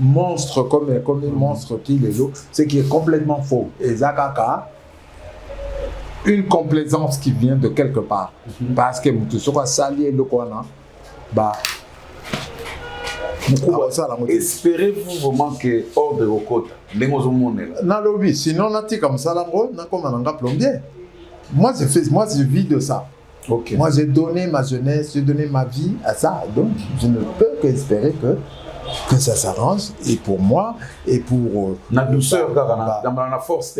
monstre, comme monstre qu'il est là, ce qui est complètement faux. Et Zakaka. Une complaisance qui vient de quelque part. Parce que tu seras sali le Kwana. Bah. Espérez-vous vraiment que hors de vos côtes, les mots non, lobby. Sinon, on a dit comme ça, on a plombier. Moi, je vis de ça. Okay. Moi, j'ai donné ma jeunesse, j'ai donné ma vie à ça. Donc, je ne peux qu'espérer que ça s'arrange. Et pour moi, et pour. La douceur, dans la force.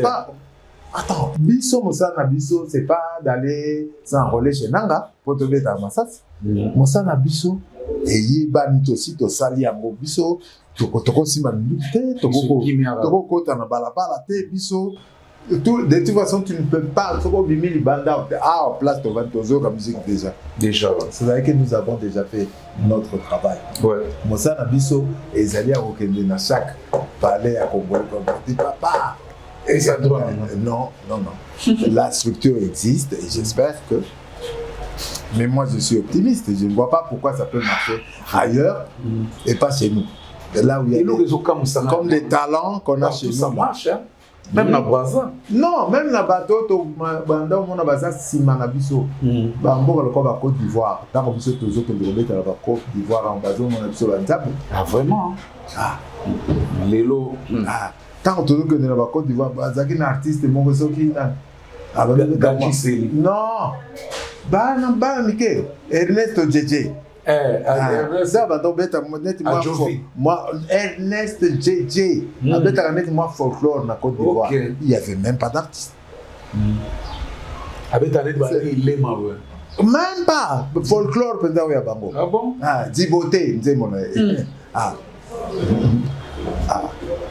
Attends, biso mosana biso c'est pas d'aller s'enrôler chez Nanga pour te mettre à Massas. Mosana biso et yeba ni aussi to sali yango biso toko sima ndute toko kota na balabala te biso de toute façon tu ne peux pas toko bimi libanda en place to vantozo comme musique déjà. C'est vrai que nous avons déjà fait notre travail. Ouais. Mosana biso et zali à okende na chaque palais à Congo comme dit papa. Et ça doit. Non. La structure existe et j'espère que. Mais moi, je suis optimiste. Je ne vois pas pourquoi ça peut marcher ailleurs et pas chez nous. Et là où il y a comme des talents qu'on a chez nous. Ça marche, hein? Même la Brazza. Non, même la bateau, on a basé Simanabiso. Bambo, le Côte d'Ivoire. Dans le Côte d'Ivoire, en basé, on a Biso Banzab. Ah, vraiment? Ah. Lélo. Ah. Tant que nous sommes en Côte d'Ivoire, un artiste est mon qui non, Ernest JJ. Moi, Ernest JJ. Moi, folklore en Côte d'Ivoire. Il n'y avait même pas d'artiste. Même pas. Folklore, pendant qu'il y a Bango. Ah bon? Ah, Djiboté,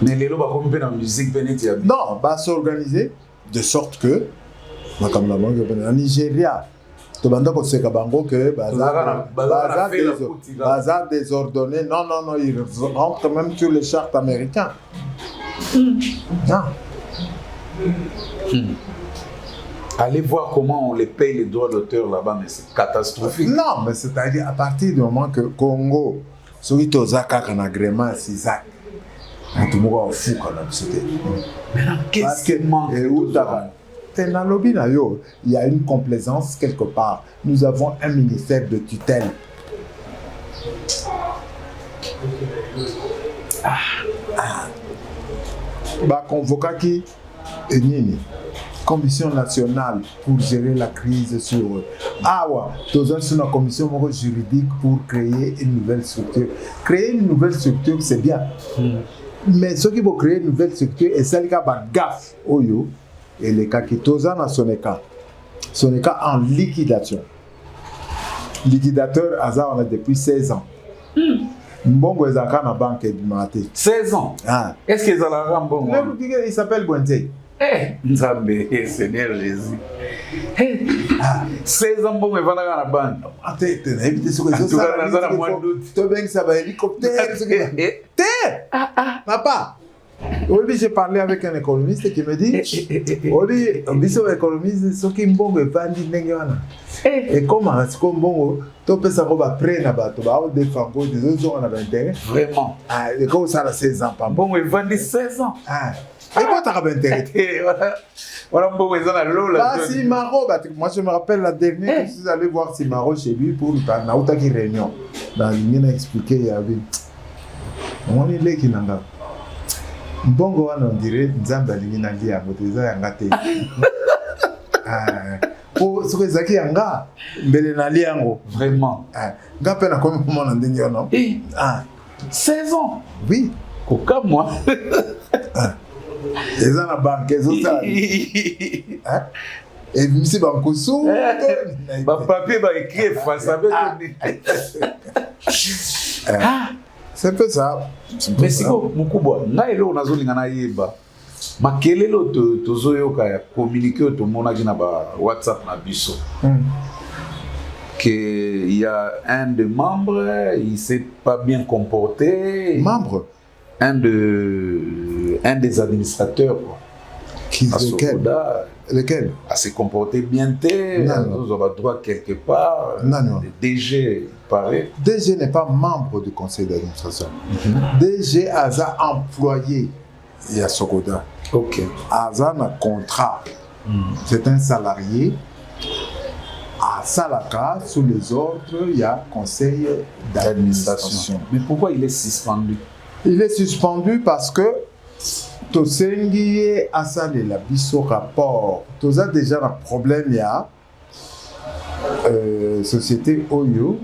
mais les lois comme dans la musique non, va s'organiser de sorte que en Nigeria tu vas donc se cabango que bazar désordonné non il rentre même sur les charts américains. Allez voir comment on les paye les droits d'auteur là-bas, mais c'est catastrophique. Non, mais c'est-à-dire à partir du moment que Congo celui qui a un agrément c'est ça. Maintenant, qu'est-ce qui manque? Il y a une complaisance quelque part. Nous avons un ministère de tutelle. Convoquer qui Commission nationale pour gérer la crise sur Ah ouais, tous sur la commission juridique pour créer une nouvelle structure. Créer une nouvelle structure, c'est bien. Mais ceux qui vont créer une nouvelle structure, et celle qui a gaffe, oyo, et les cas qui tous dans son cas en liquidation. Liquidateur, on a depuis 16 ans. Mbongo est à la banque de Maté. 16 ans. Ah. Est-ce qu'ils ont la Mbongo? Il s'appelle Gwente. Nzambe, Seigneur Jésus. 16 ans, Mbongo est à la banque. Attends, évitez ce que tu as dans la moindre doute. Tu as ça va hélicoptère. Papa. Aujourd'hui, j'ai parlé avec un économiste qui me dit aujourd'hui, un économiste, ce qui est Mbongo est vendu. Et comment est-ce que Mbongo, tu peux savoir après, tu vas défendre des autres gens à l'intérêt. Vraiment. Et comme ça, 16 ans. Mbongo est vendu 16 ans. Et quoi, tu as intérêt? Voilà, Mbongo est dans la lola. Bah, Simaro, moi je me rappelle la dernière que je suis allé voir Simaro chez lui pour lui parler. On a une réunion. Il a expliqué, il y avait. On est là qui n'a pas. Mbongo on dirait Nzambe alingi na lia ngoteza yanga te. Po soki zaki yanga mbele na lia ngo vraiment. Ngape na komi mona ndingi ono. 16 ans. Oui. Koka moi. Eza na banque ezota. Et misi bankoso. Ba papier ba écrit face avec. C'est un peu ça. Mais si mukubwa ngaelo nazolinga na yeba makelelo tozoyoka ya communiquer to monaki na ba WhatsApp na biso que il y a un des membres il s'est pas bien comporté. Membre? Un des administrateurs quoi. Qui lequel? À se comporter bien, nous avons droit quelque part. Non. Le DG, paraît. DG n'est pas membre du conseil d'administration. DG a employé Sokoda. Ok. Aza a un contrat. C'est un salarié. À Salaka, sous les ordres, il y a conseil d'administration. Mais pourquoi il est suspendu? Il est suspendu parce que Tosengi a salé la biso rapport. Toza déjà un problème, il y a société Oyo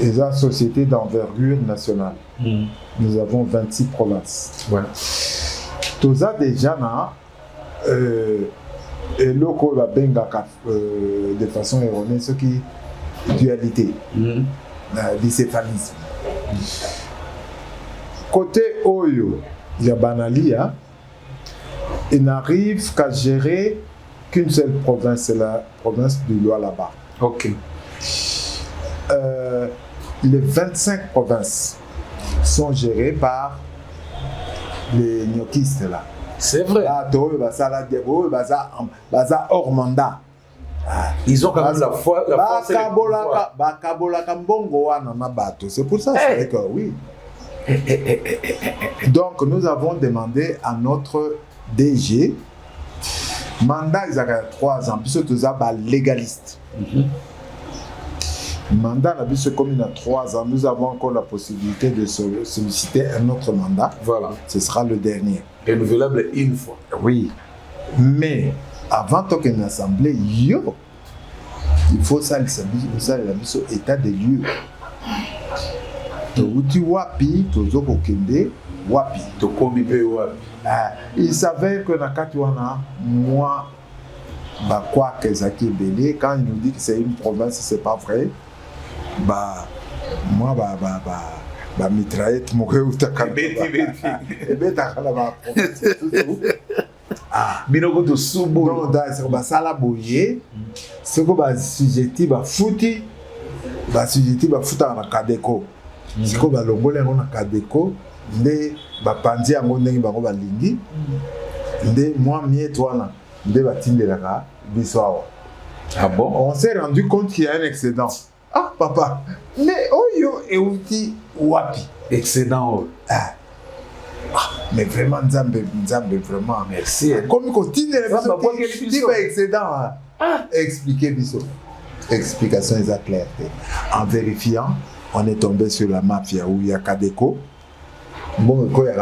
et la société d'envergure nationale. Nous avons 26 provinces. Voilà. Toza déjà et loko la benga de façon erronée ce qui dualité, bicéphalisme. Côté Oyo, il y a Banalia, il n'arrive qu'à gérer qu'une seule province, c'est la province du Lualaba. Ok. Les 25 provinces sont gérées par les nyokistes là. C'est vrai. Hors mandat. Ils ont quand même la foi. C'est pour ça que oui. Donc nous avons demandé à notre DG mandat il y a 3 ans puisque tout ça légaliste. Mandat la bise commune à 3 ans, nous avons encore la possibilité de solliciter un autre mandat. Voilà. Ce sera le dernier. Renouvelable une fois. Oui. Mais avant qu'une assemblée, il faut ça la bise état des lieux. Wapi, wapi. Il savait que dans Katuana, moi, quoi que Zaki Belé, quand il nous dit que c'est une province, c'est pas vrai. Moi, mitraillette, mourir ou ta Binogo de Soubo. Non, dans Sala Bouye, c'est que sujet fouti, sujet en Kadeko. C'est que l'ongolais en Kadeko, les Bapandi en Gondeng Balingi, les moi, mieux toi, les Batine de la Bissoa. Ah bon? On s'est rendu compte qu'il y a un excédent. Ah, papa, mais Oyo et Outi Wapi. Excédent. Mais vraiment, Nzambe, vraiment. Merci. Comme il continue, il va excédent. Expliquez, Bisso. Explication est claire. En vérifiant, on est tombé sur la mafia où il y a Kadeko. Bon, il y a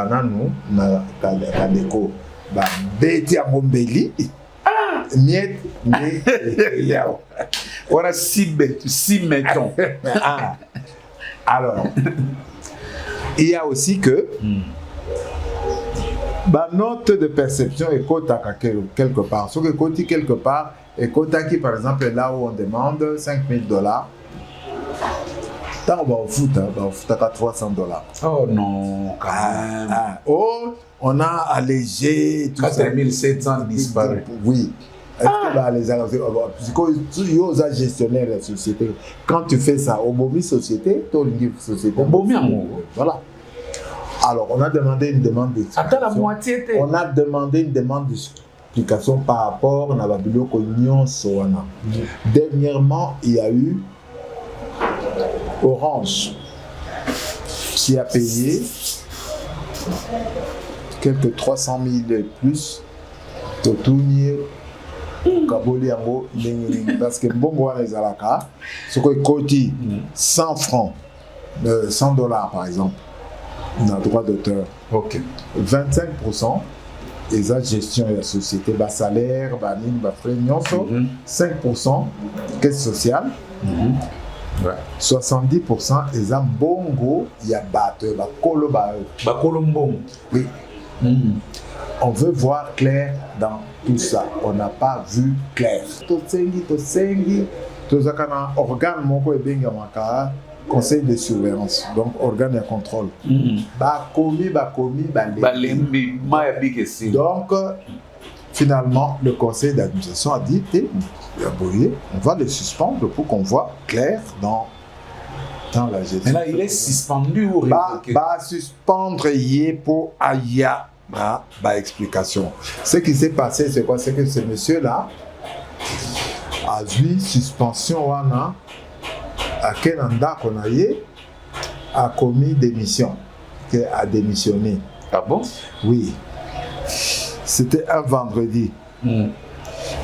Kadeko. Beti à Mombeli. Miette, mais yao. Voilà, si mettons. Alors, il y a aussi que ma note de perception est cotaka quelque part. Ce que côté quelque part est cotaki, par exemple, là où on demande $5,000. Tant on va au foot à $300. Oh non, quand même. Oh, on a allégé tout 4700 disparu. Oui. Est-ce que bah, les gestionnaires de la société, quand tu fais ça, au Bomi Société, voilà. Alors, on a demandé une demande d'explication. Attends, la moitié. On a demandé une demande d'explication par rapport à la Union Soana. Dernièrement, il y a eu Orange qui a payé quelques 300 000 et plus de tourner parce que bon les alaka ce que côté 100 francs $100 par exemple on a droit d'auteur. Ok. 25% et la gestion de la société bas salaire bas mine bas frais 5% caisse sociale. Ouais. 70% et ça bongo il y a batteur bas colombo. Oui. On veut voir clair dans tout ça. On n'a pas vu clair. Tosengi, tozakana organe moko ebenga maka conseil de surveillance. Donc organe de contrôle. Bakomi balembi mayabikesi. Donc finalement le conseil d'administration a dit on va le suspendre pour qu'on voit clair dans la gestion. Mais là il est suspendu ou suspendre pour aya. Explication. Ce qui s'est passé, c'est quoi? C'est que ce monsieur-là a vu suspension wana à Kenanda Konaye a commis démission, a démissionné. Ah bon? Oui. C'était un vendredi.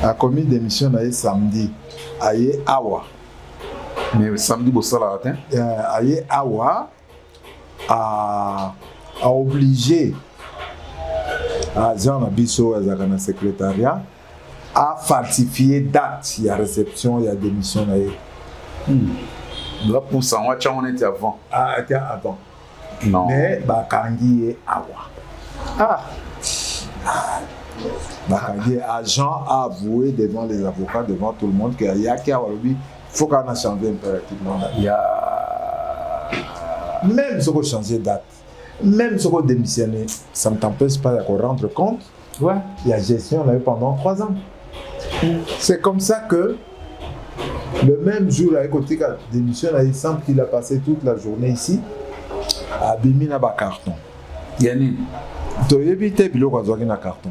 A commis démission samedi. Aye awa. Mais samedi bossala matin. Aye awa a obligé Jean Abisso à secrétariat a falsifié date, il y a réception, il y a démission. Là pour ça, on était avant. Ah, était avant. Non. Mais Bakangi est awa. Bakangi agent a avoué devant les avocats, devant tout le monde qu'il y a qui a lui, il faut qu'on a changé impérativement. Il y a même si on changer date. Même si on démissionne, ça ne t'empêche pas de rendre compte. Ouais. Il y a gestion là pendant 3 ans. C'est comme ça que le même jour, avec Otika démissionne, il semble qu'il a passé toute la journée ici à Bimina Bakarton. Yannick. Tu as évité le carton.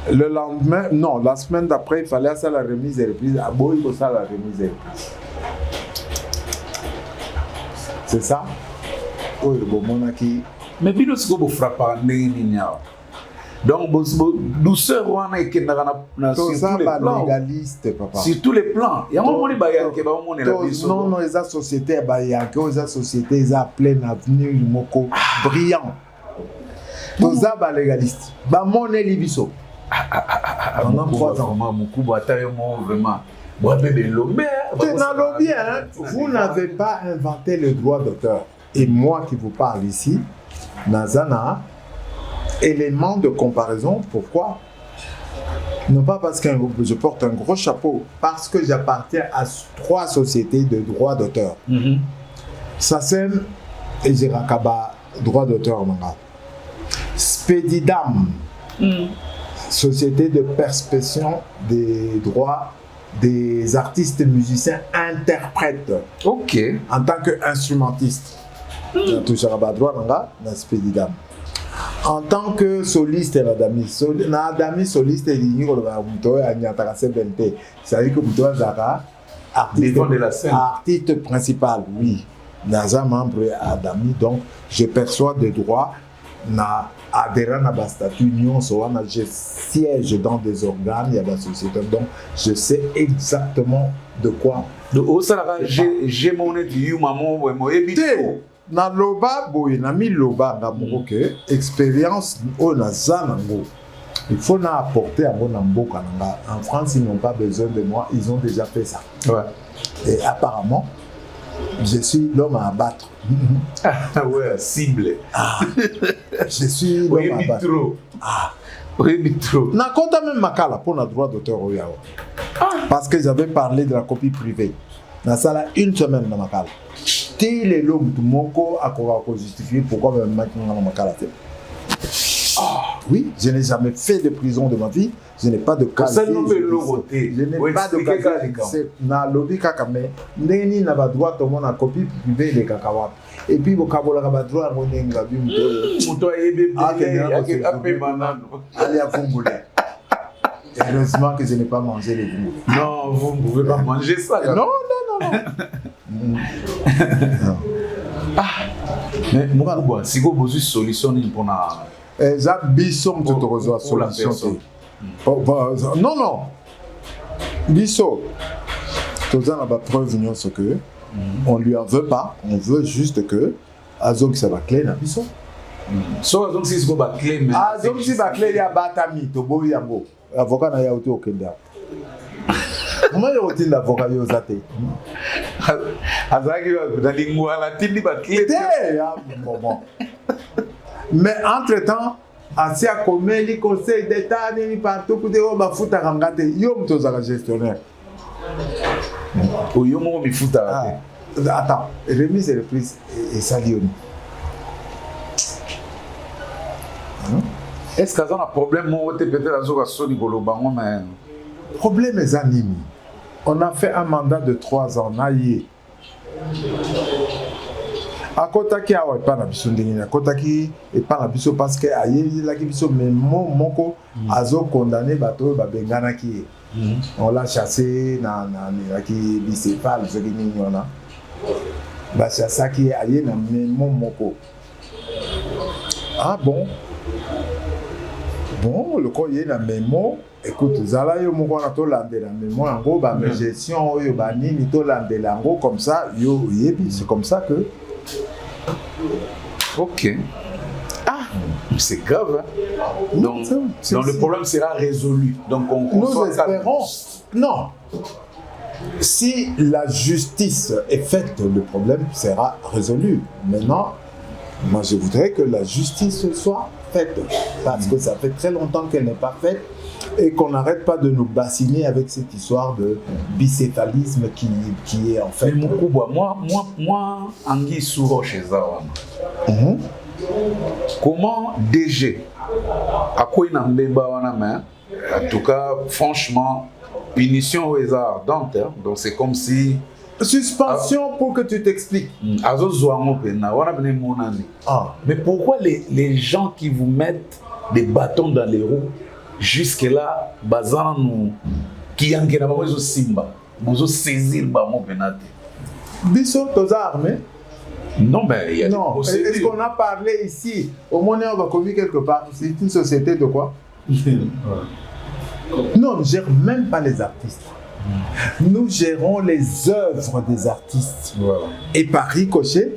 Le lendemain, non, la semaine d'après, il fallait faire la remise et reprise. À Boy, il ça la remise et reprise. C'est ça? Mais bien aussi vous frappez en négatif. Donc douceur on est qui na sur tous les plans. Légaliste papa. Sur tous les plans. Il y a un moment où bayanke ba on est la vie. Non, les sociétés bayanke, les sociétés ils a plein avenir moko brillant. Tous ba légaliste. Ba monnaie libiso. Pendant 3 ans. Beaucoup bataille vraiment. Vous n'avez pas inventé le droit d'auteur. Et moi qui vous parle ici, Nazana, élément de comparaison, pourquoi? Non pas parce que je porte un gros chapeau, parce que j'appartiens à 3 sociétés de droit d'auteur. SACEM et Girakaba, droit d'auteur. Spedidam, société de perspection des droits des artistes musiciens interprètes. Ok. En tant qu'instrumentiste. En tant que soliste, Nadami soliste, c'est-à-dire que vous artiste principal, oui. Naza membre Adami, donc je perçois des droits. Na adhérent à ma statut, je siège dans des organes, il y a la société, donc je sais exactement de quoi. J'ai mon étude, maman, na loba boy na mi loba na moke expérience o na zanango Il faut apporter à mon amboka. En France, ils n'ont pas besoin de moi, ils ont déjà fait ça. Ouais. Et apparemment, je suis l'homme à abattre. Ah ouais, cible. Ah, je suis l'homme à abattre. Ah. Oui, trop. Na kota même makala pour le droit d'auteur au Yao. Parce que j'avais parlé de la copie privée. Dans ça là, une semaine dans makala. Ti les l'homme tout moko a justifier pourquoi même maintenant dans makala. Oui, je n'ai jamais fait de prison de ma vie. Je n'ai pas de cas. Je n'ai pas de cas. C'est na lobby kakame. Neni na ba droit tout monde en copie privée de kakawap. Et puis vous kabola ba droit mon nenga bi muto ebe allez à Vungule. Heureusement que je n'ai pas mangé les Vungule. Non, vous ne pouvez pas manger ça. Non. Ah, mais moi, si vous avez une solution pour la... Jacques Bisson, tu te reçois solution. Non. Bisson, tu as la preuve, ce que on lui en veut pas, on veut juste que Azong ça va clé na Bisson. So Azong si c'est pas clé, mais Azong si va clé ya batami to boy yango. Avocat na ya auto okenda. Comment il retient l'avocat yo zate? Azagi va lingua la tindi ba clé. Bon. Mais entre-temps, Asia Komeli, Conseil d'État, ni partout, pour dire, bah, fouta rangate, yo m'tozala gestionnaire. Yo mo mi fouta. Attends, remise et reprise et ça dit. Est-ce qu'il y a un problème moi peut-être à Zoga Soni Golobango mais problème est anime. On a fait un mandat de 3 ans, naïe. À Kotaki, à pas biso ndengina. Kotaki et pas biso parce que aïe la biso mais moko azo condamné bateau ba bengana qui. On l'a chassé na qui bicéphale ce qui n'y en a. Ba chassa qui aïe na moko. Ah bon. Bon, le courrier na mémo, écoute, zala yo moko na to lande la mémo ngo ba gestion yo ba nini to lande la ngo comme ça yo yebi, c'est comme ça que OK. Ah, c'est grave. Hein? Donc le problème sera résolu. Donc nous espérons. Non. Si la justice est faite, le problème sera résolu. Maintenant, moi je voudrais que la justice soit faite. Parce que ça fait très longtemps qu'elle n'est pas faite et qu'on n'arrête pas de nous bassiner avec cette histoire de bicéphalisme qui est en fait... Mais moi, Anguille Souro chez Zawa. Comment DG à quoi il n'a pas main? En tout cas, franchement, punition aux ardentes. Donc c'est comme si... Suspension pour que tu t'expliques. Mais pourquoi les gens qui vous mettent des bâtons dans les roues jusque-là, bazan qui ont simba, vous saisir le bâton penate. Bisson, tu as armé? Non, mais il y a non. Est-ce qu'on a parlé ici? Au moins, on va commis quelque part. C'est une société de quoi? Non, on ne gère même pas les artistes. Nous gérons les œuvres des artistes. Voilà. Et par ricochet,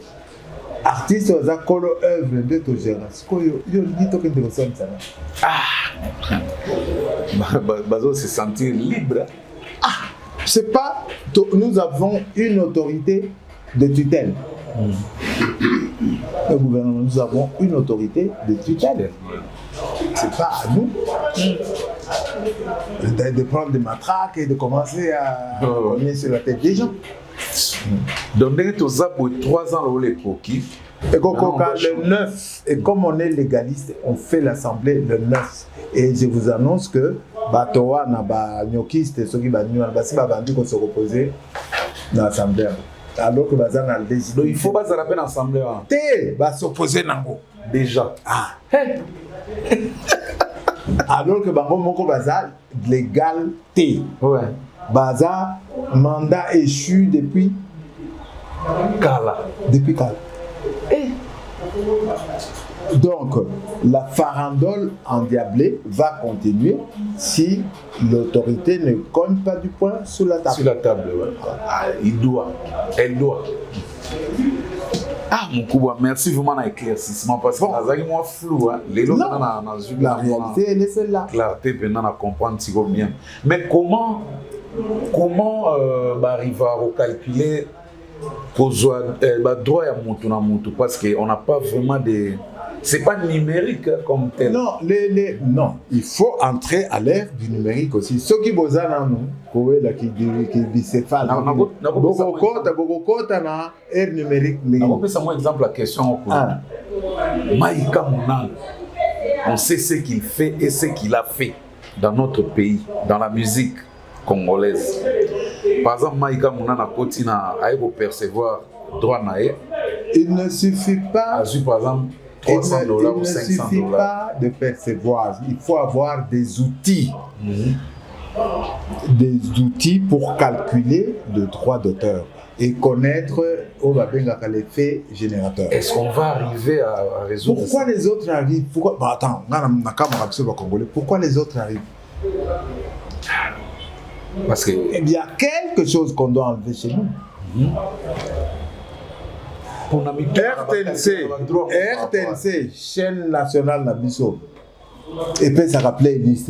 artistes aux accords œuvres de ton génération. Ah, Bazo se sentir libre. Ah, c'est pas. Nous avons une autorité de tutelle. Le gouvernement, nous avons une autorité de tutelle. C'est pas à nous de prendre des matraques et de commencer à cogner sur la tête des gens. Donc, tu as pour 3 ans le coquille. Et le 9, et comme on est légaliste, on fait l'assemblée le 9. Et je vous annonce que Batoa n'a pas nyokiste, ceux qui vont se reposer dans l'assemblée. Alors que Bazan a le légitimité. Donc il faut pas s'arrêter dans l'assemblée. Té, va s'opposer Nango. Déjà. Ah. Alors que Bango Moko Baza, légalité. Ouais. Baza, mandat échu depuis Kala. Depuis Kala. Donc, la farandole endiablée va continuer si l'autorité ne cogne pas du poing sur la table. Sur la table, ouais. Ah, elle doit. Ah, mon coup, merci vraiment d'un éclaircissement parce que c'est moins flou. La réalité, elle est celle-là. Clarté, maintenant, à comprendre si vous bien. Mais comment arriver à recalculer le droit à Moutou parce qu'on n'a pas vraiment des. C'est pas numérique comme tel. Non, non, il faut entrer à l'ère du numérique aussi. Ce qui vous a qui bicéphale. Beaucoup na ère numérique. On peut savoir exemple la question. Maïka Mounang, on sait ce qu'il fait et ce qu'il a fait dans notre pays, dans la musique congolaise. Par exemple, Maïka Mounang a continué à percevoir droit naé. Il ne suffit pas. Par exemple. $300 ou $500. Il ne suffit pas de percevoir, il faut avoir des outils. Des outils pour calculer le droit d'auteur et connaître l'effet générateur. Est-ce qu'on va arriver à résoudre pourquoi ça? Les autres arrivent? Pourquoi attends, pourquoi les autres arrivent? Parce que il y a quelque chose qu'on doit enlever chez nous. RTNC, chaîne nationale Nabiso, et puis ça rappelait une liste,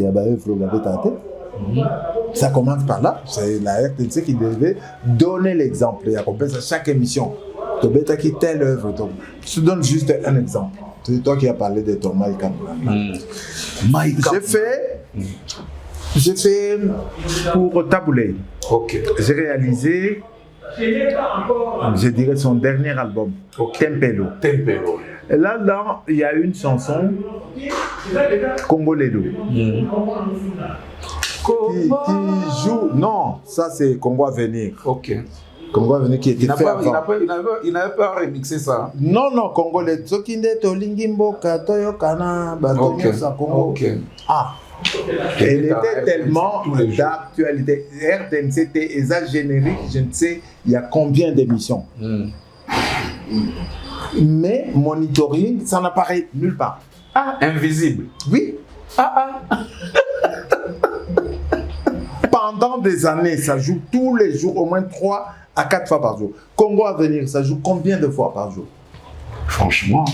ça commence par là, c'est la RTNC qui devait donner l'exemple, il y a chaque émission, tu as qui telle œuvre, je te donne juste un exemple, c'est toi qui as parlé de ton Maïka. J'ai fait pour Taboulé, j'ai réalisé. Je dirais son dernier album, Tempelo. Et là-dedans, il y a une chanson, Congoledo, qui joue. Non, ça c'est Congo à venir. Congo à venir qui était fait avant. Il n'avait pas remixé ça. Non, Congoledo. Sokinde Tolingimbo Katoyo Kana Batonyo sa Congo. Ah. Elle était tellement d'actualité. RTNC était générique, je ne sais il y a combien d'émissions. Mais monitoring, ça n'apparaît nulle part. Ah, invisible. Oui. Pendant des années, ça joue tous les jours, au moins 3 à 4 fois par jour. Congo à venir, ça joue combien de fois par jour? Franchement.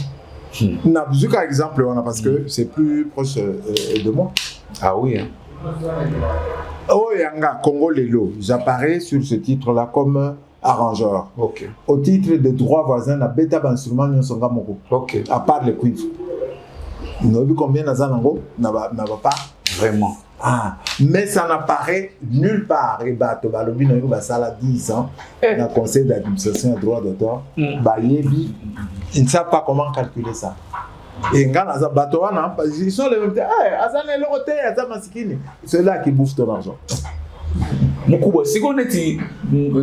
Nabuzuka exemple, parce que c'est plus proche de moi. Ah oui. Oh Yanga, Congo Lelo, j'apparais sur ce titre-là comme arrangeur. Au titre de droit voisin, la bêta d'instrument Nyonsonga Moko. À part le cuivre. Nous avons vu combien d'années n'a pas vraiment. Mais ça n'apparaît nulle part. Et bah, tu vas le dire, ça a 10 ans. Dans le conseil d'administration et droit d'auteur, ils ne savent pas comment calculer ça. Et ils sont les mêmes. C'est là qui bouffent ton argent. Si on est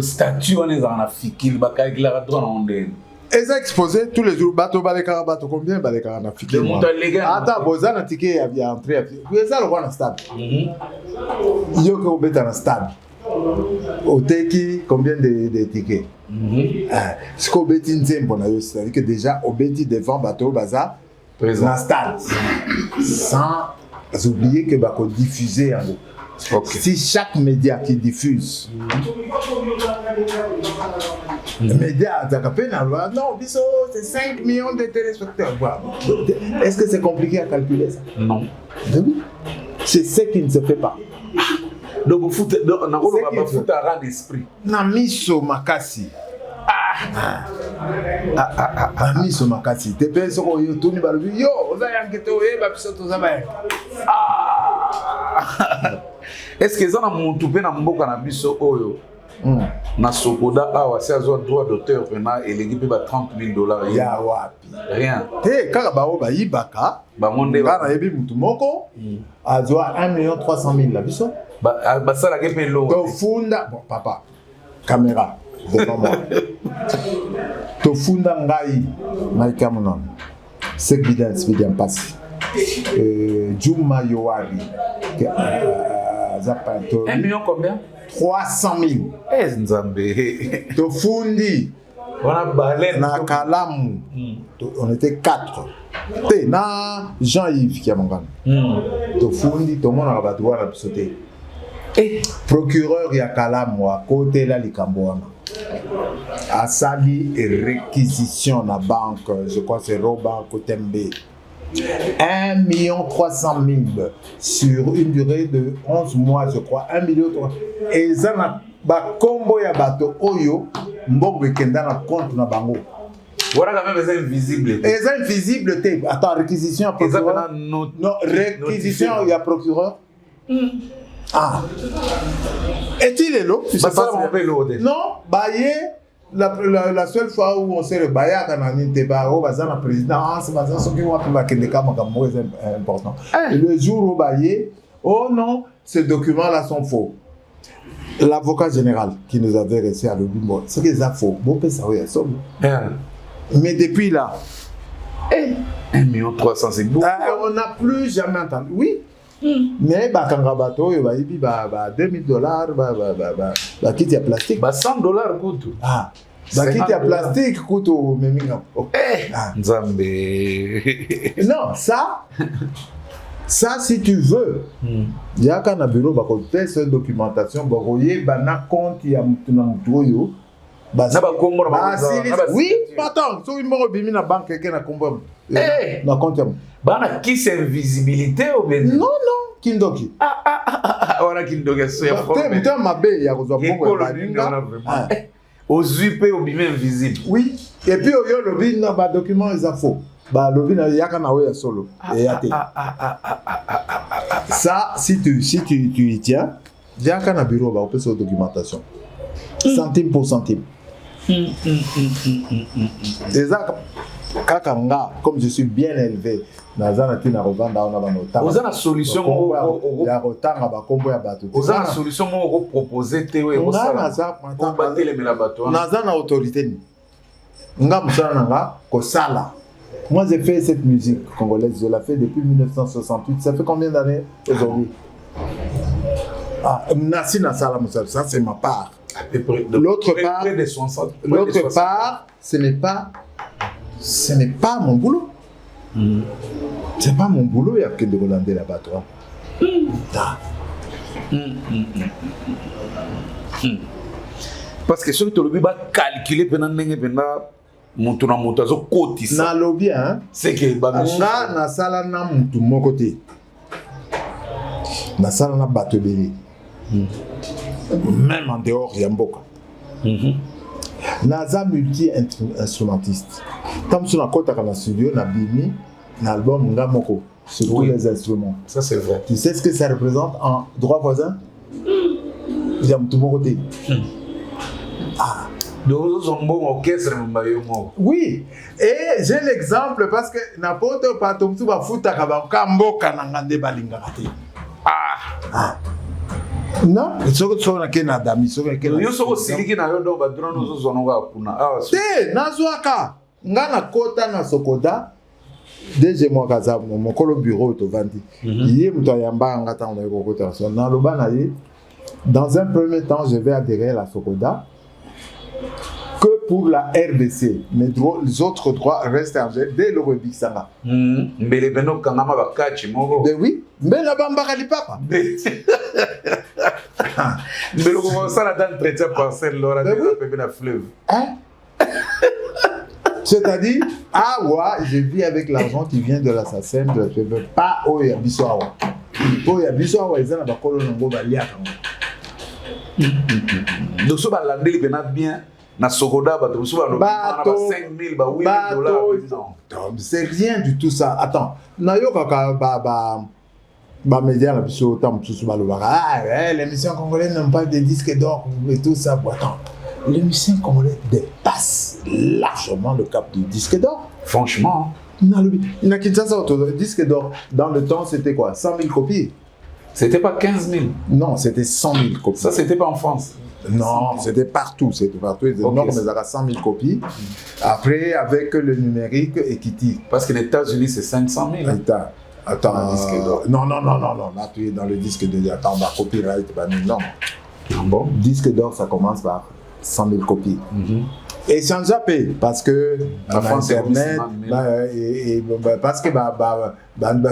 statut, on est en Afrique, il va calculer la droit en Inde. Ils ont exposé tous les jours. Bateau, combien en Afrique? Le montant légal. Attends, Bozan a ticket, il y a entré. Vous avez ça le roi dans le stade. Il y a que dans le stade. Au Teki, combien de tickets? Ce qu'on bêtit, c'est-à-dire que déjà, au bêtit devant bateau, bazar. Dans le stade, sans oublier que va diffuser en gros. Si chaque média qui diffuse, le média non, c'est 5 millions de téléspectateurs. Est-ce que c'est compliqué à calculer ça? Non. C'est ce qui ne se fait pas. Donc, vous foutez un rang d'esprit. Namiso Makasi. Namiso Makasi. Tu penses que tu vas dire yo, est-ce que ça mon toupé na mboka na biso oyo na sokoda awa si azo droit d'auteur pena et l'équipe ba $30,000 ya wapi rien kaka bao ba yibaka ba monde ba yebi mutu moko azo 1,300,000 la biso ba sala ke pelo to funda bon papa caméra devant moi to funda ngai Maïka Mounang c'est bien passé Juma Yoari 1 million combien? 300,000. Nzambe. Tofundi. On a balé. Na Kalamu. On était 4. Na Jean-Yves qui a mon gars. Tofundi, tout le monde a droit à sauter. Procureur ya Kalamu à côté là Likamboana. à Sali et réquisition à la banque, je crois que c'est Roba Kotembe. 1 300 000 sur une durée de 11 mois, je crois. 1 million. Et ça n'a pas combo ya bato oyo, mbongo kenda na compte na bango. Voilà quand même, c'est invisible. C'est invisible. Attends, réquisition à procureur. Non, réquisition, il y a procureur. Ah. Est-il là? Tu sais pas si... Non, baillé. La seule fois où on s'est rebaillé à Kanani, c'était la présidence, c'est important. Et le jour où baillé, oh non, ces documents-là sont faux. L'avocat général qui nous avait resté à l'Obimbo, c'est qu'ils ont faux. Bon, ça oui, ça. Mais depuis là, 1 300 000, c'est beaucoup. On n'a plus jamais entendu. Oui. Mais quand Rabato, il va $2,000, quitte ya plastique. $100 coûte. Ah. Quitte ya plastique coûte au Meminga. Nzambe. Non, ça si tu veux. Il y a qu'un bureau qui fait cette documentation, il y a un compte qui a mutuyo. Oui, attends, si il m'a remis la banque, quelqu'un a compris. Na compte. Bana qui c'est invisibilité ou bien? Non, Kindoki. Voilà Kindoki, c'est un problème. Putain, ma belle, il y a un aux UP au bimé invisible. Oui. Et puis au lobby na ba document ils a faux. Ba lobby na yaka na ya solo. Et até. Ça si tu y tiens, yaka na bureau ba on peut sur documentation. Centime pour centime. Et ça kakanga comme je suis bien élevé. Nazana tina revanda on a banota. Vous avez la solution ya rotanga ba kombo ya bato. Vous avez la solution mo proposer tewe on battre les bateaux. Nazana autorité ni. Nga musala nanga ko sala. Moi j'ai fait cette musique congolaise, je l'ai fait depuis 1968. Ça fait combien d'années aujourd'hui? Ah, Nassi Nassala Moussala, ça c'est ma part. L'autre part, ce n'est pas mon boulot. C'est pas mon boulot, il y a que de Hollandais là-bas, toi. Parce que ce que tu as calculé pendant na lobby hein, c'est que na sala na mutu moko te. Na sala na bato belé. Même en dehors ya mboka. Naza multi-instrumentiste. Comme sur la côte à la studio, na bimi, na album Ngamoko, sur tous les instruments. Ça c'est vrai. Tu sais ce que ça représente en droit voisin? J'aime tout mon côté. Ah. Oui, et j'ai l'exemple parce que n'importe pas tout va foutre à Kamboka n'angande balingate. Ah. Non, ce que sont que na dami, ce que yo so siliki na yo do ba drone zo zononga kuna. Ah, te nazwaka ngana kota na sokoda. Déjà moi kaza mon kolo bureau to vandi. Yé muto yamba ngata on ko kota so na loba na yé. Dans un premier temps, je vais adhérer à la Sokoda que pour la RDC. Mais les autres droits restent en jeu dès le Rebixanga. Mais les Beno Kangama Bakachi, Mogo. Ben oui, mais la Bambara li papa. Mais le comment ça la donne traité parcelle Laura de la fleuve. Hein? C'est-à-dire, ah ouais, je vis avec l'argent qui vient de l'assassin, je ne veux pas Oya Bissoawa. Oya Bissoawa, ils ont un bakolo nango balia. Donc, ce balandé bien, na Sokoda, bato, 5 000, $8,000. C'est rien du tout ça. Attends, Nayoka, média, la biso, l'émission congolaise n'aime pas des disques d'or et tout ça. Attends, l'émission congolaise dépasse largement le cap du disque d'or. Franchement. Il n'a quitté ça, le disque d'or. Dans le temps, c'était quoi? 100 000 copies. C'était pas 15 000. Non, c'était 100 000 copies. Ça, c'était pas en France. Non, c'était partout. C'était partout. Okay. Non, mais il y a 100 000 copies. Après, avec le numérique et Kitty. Parce que les États-Unis, c'est 500 000. Attends. Non. Là, tu es dans le disque d'or. Attends, bah, copyright, bah, non. Bon. Disque d'or, ça commence par 100 000 copies. Et sans zapper, parce que la France Internet, parce que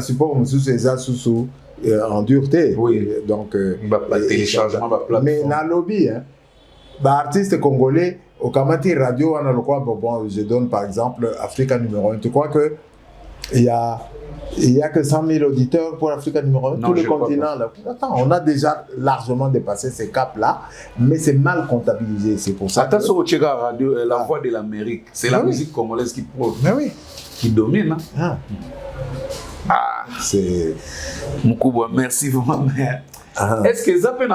support sous en dureté. Oui. Donc téléchargement mais na lobby hein. artiste congolais, au Kamati Radio, on a le quoi, bon, je donne par exemple Africa numéro 1. Tu crois que il y a que 100 000 auditeurs pour Africa numéro 1, tout le continent. Là. Attends, on a déjà largement dépassé ces caps-là, mais c'est mal comptabilisé. C'est pour ça. Attention au Tchèque Radio, la voix de l'Amérique. C'est la musique congolaise qui domine. Hein? C'est. Moukoubwa, merci vraiment. Est-ce que ça peut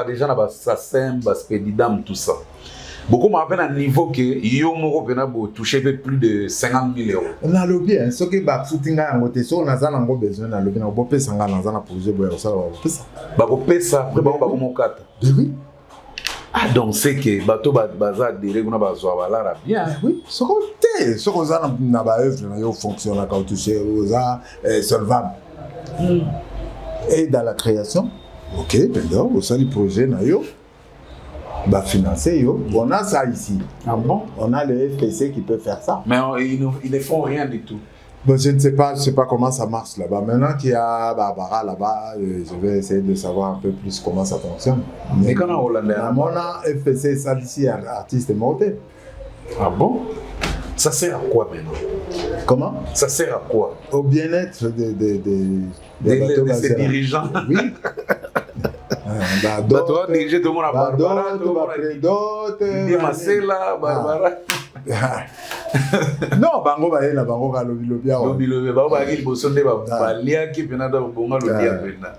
déjà ça semble spédidam tout ça? Beaucoup m'appellent à un niveau que Yomoro Benabo toucher plus de 50 000 euros. On a le bien, ce qui est foutinga en côté, on a besoin de le bien, on peut s'en aller dans un projet pour ça. Ça, après, on va oui. Ah, donc c'est que bateau bazar des règles na bien. Oui, ce qu'on a na ba œuvre fonctionne quand tu sais solvable. Et dans la création, OK, pendant au sein du projet na yo bah financer yo, on a ça ici. Ah bon? On a le FPC qui peut faire ça. Mais ils ne font rien du tout. Bon, je ne sais pas comment ça marche là-bas. Maintenant qu'il y a Barbara là-bas, je vais essayer de savoir un peu plus comment ça fonctionne. Mais quand on a mon FPC, ça ici, artiste mortel. Ah bon? Ça sert à quoi maintenant? Comment? Ça sert à quoi? Au bien-être de ces dirigeants. Oui. D'autres diriger tout le monde à Barbara, tout le monde à Marcela, Barbara. Non, bango ba yena bango ka lobi ba ba ki bosonde ba lia ki pena da bonga lodia pena.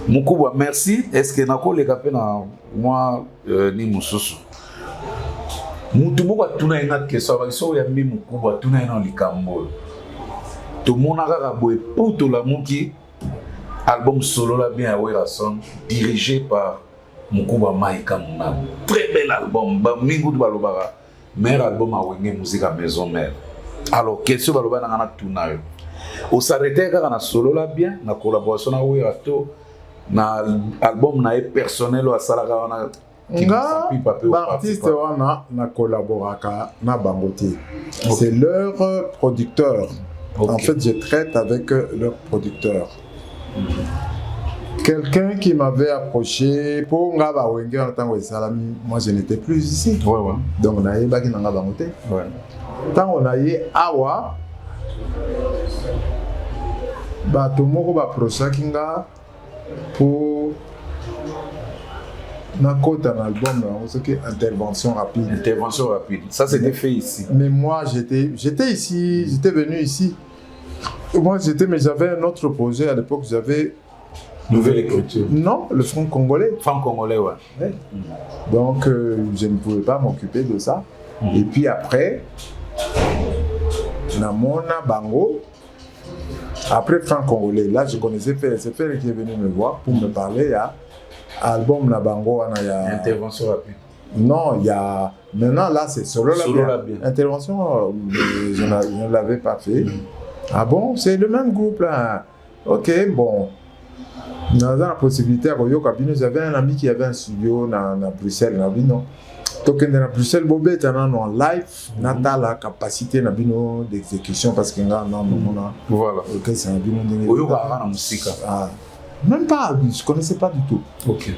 Mukubwa, merci. Est-ce que nako le kapena moi ni mususu? Mutu moko tuna ina keso ba so ya mi Mukubwa tuna ina likambo. To mona ka boy poto la muki album solo la bien Awera Son dirigé par Mukubwa Maïka Muna. Très bel album. Ba mingu du balobara. Meilleur album à Wenge musique à maison mère. Alors, question baloba na ngana tunayo. Au s'arrêter quand na solo la bien, na collaboration na Awera to na album na personnel à salaka na nga artiste wana na collaboraka na bangote. C'est leur producteur. En fait, je traite avec leur producteur. Quelqu'un qui m'avait approché pour Ngaba Wenge en tant que Salami, moi je n'étais plus ici. Donc on a eu Baki Nanga Bangote. Tant on a eu Awa, Batomoko ba Prochakinga pour Nakota un album, c'est intervention rapide. Intervention rapide. Ça c'était fait ici. Mais moi j'étais ici, j'étais venu ici. Moi mais j'avais un autre projet à l'époque, j'avais Nouvelle Écriture. Non, le Front Congolais. Front Congolais, ouais. Donc je ne pouvais pas m'occuper de ça. Et puis après, Namona Bango, après Front Congolais, là je connaissais Félix, c'est Félix qui est venu me voir pour me parler à album Nabango. Intervention rapide. Non, il y a. Maintenant là c'est solo la bien. Intervention, je ne l'avais pas fait. Ah bon, c'est le même groupe là. Ok, bon. Dans la possibilité, j'avais un ami qui avait un studio à Bruxelles. Donc, à Bruxelles, Bobé était en live, n'a la capacité d'exécution parce que voilà. C'est un bino de musique. Même pas, je ne connaissais pas du tout. Ok.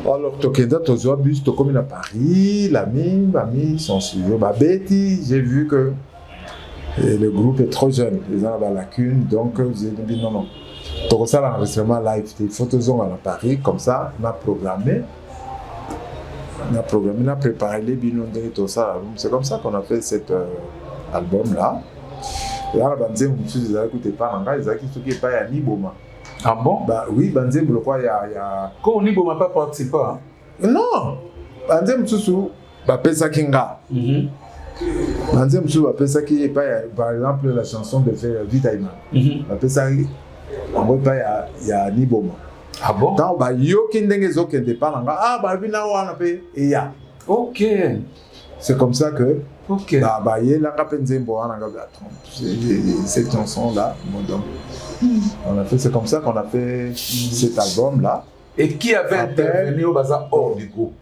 Alors, Tokenda, Tozoa Bus, Tokomi à Paris, l'ami, son studio. Betty, j'ai vu que le groupe est trop jeune, ils ont la lacune, donc j'ai dit non. Donc ça, l'enregistrement live, des photos à Paris, comme ça, on a programmé, on a préparé les binômes, tout ça. C'est comme ça qu'on a fait cet album-là. Et là, Banzé, ils ont écouté pas, ils ont écouté pas à Niboma. Ah bon? Bah oui, Banzé, je crois, il y a... Quand Niboma n'a pas participé? Non! Banzé, Pesa Kinga. Banzé, Pesa Kinga, par exemple, la chanson de Vitaïma. Pesa en gros, il y a Niboma. Ah bon? Tant bah yo kindenge zo kende pas ah bah bina wana pe et ya. Ok. C'est comme ça que ok. Bah yé la kapenzembo wana cette chanson là, on a fait, c'est comme ça qu'on a fait cet album là. Et qui avait intervenu au bazar hors du groupe?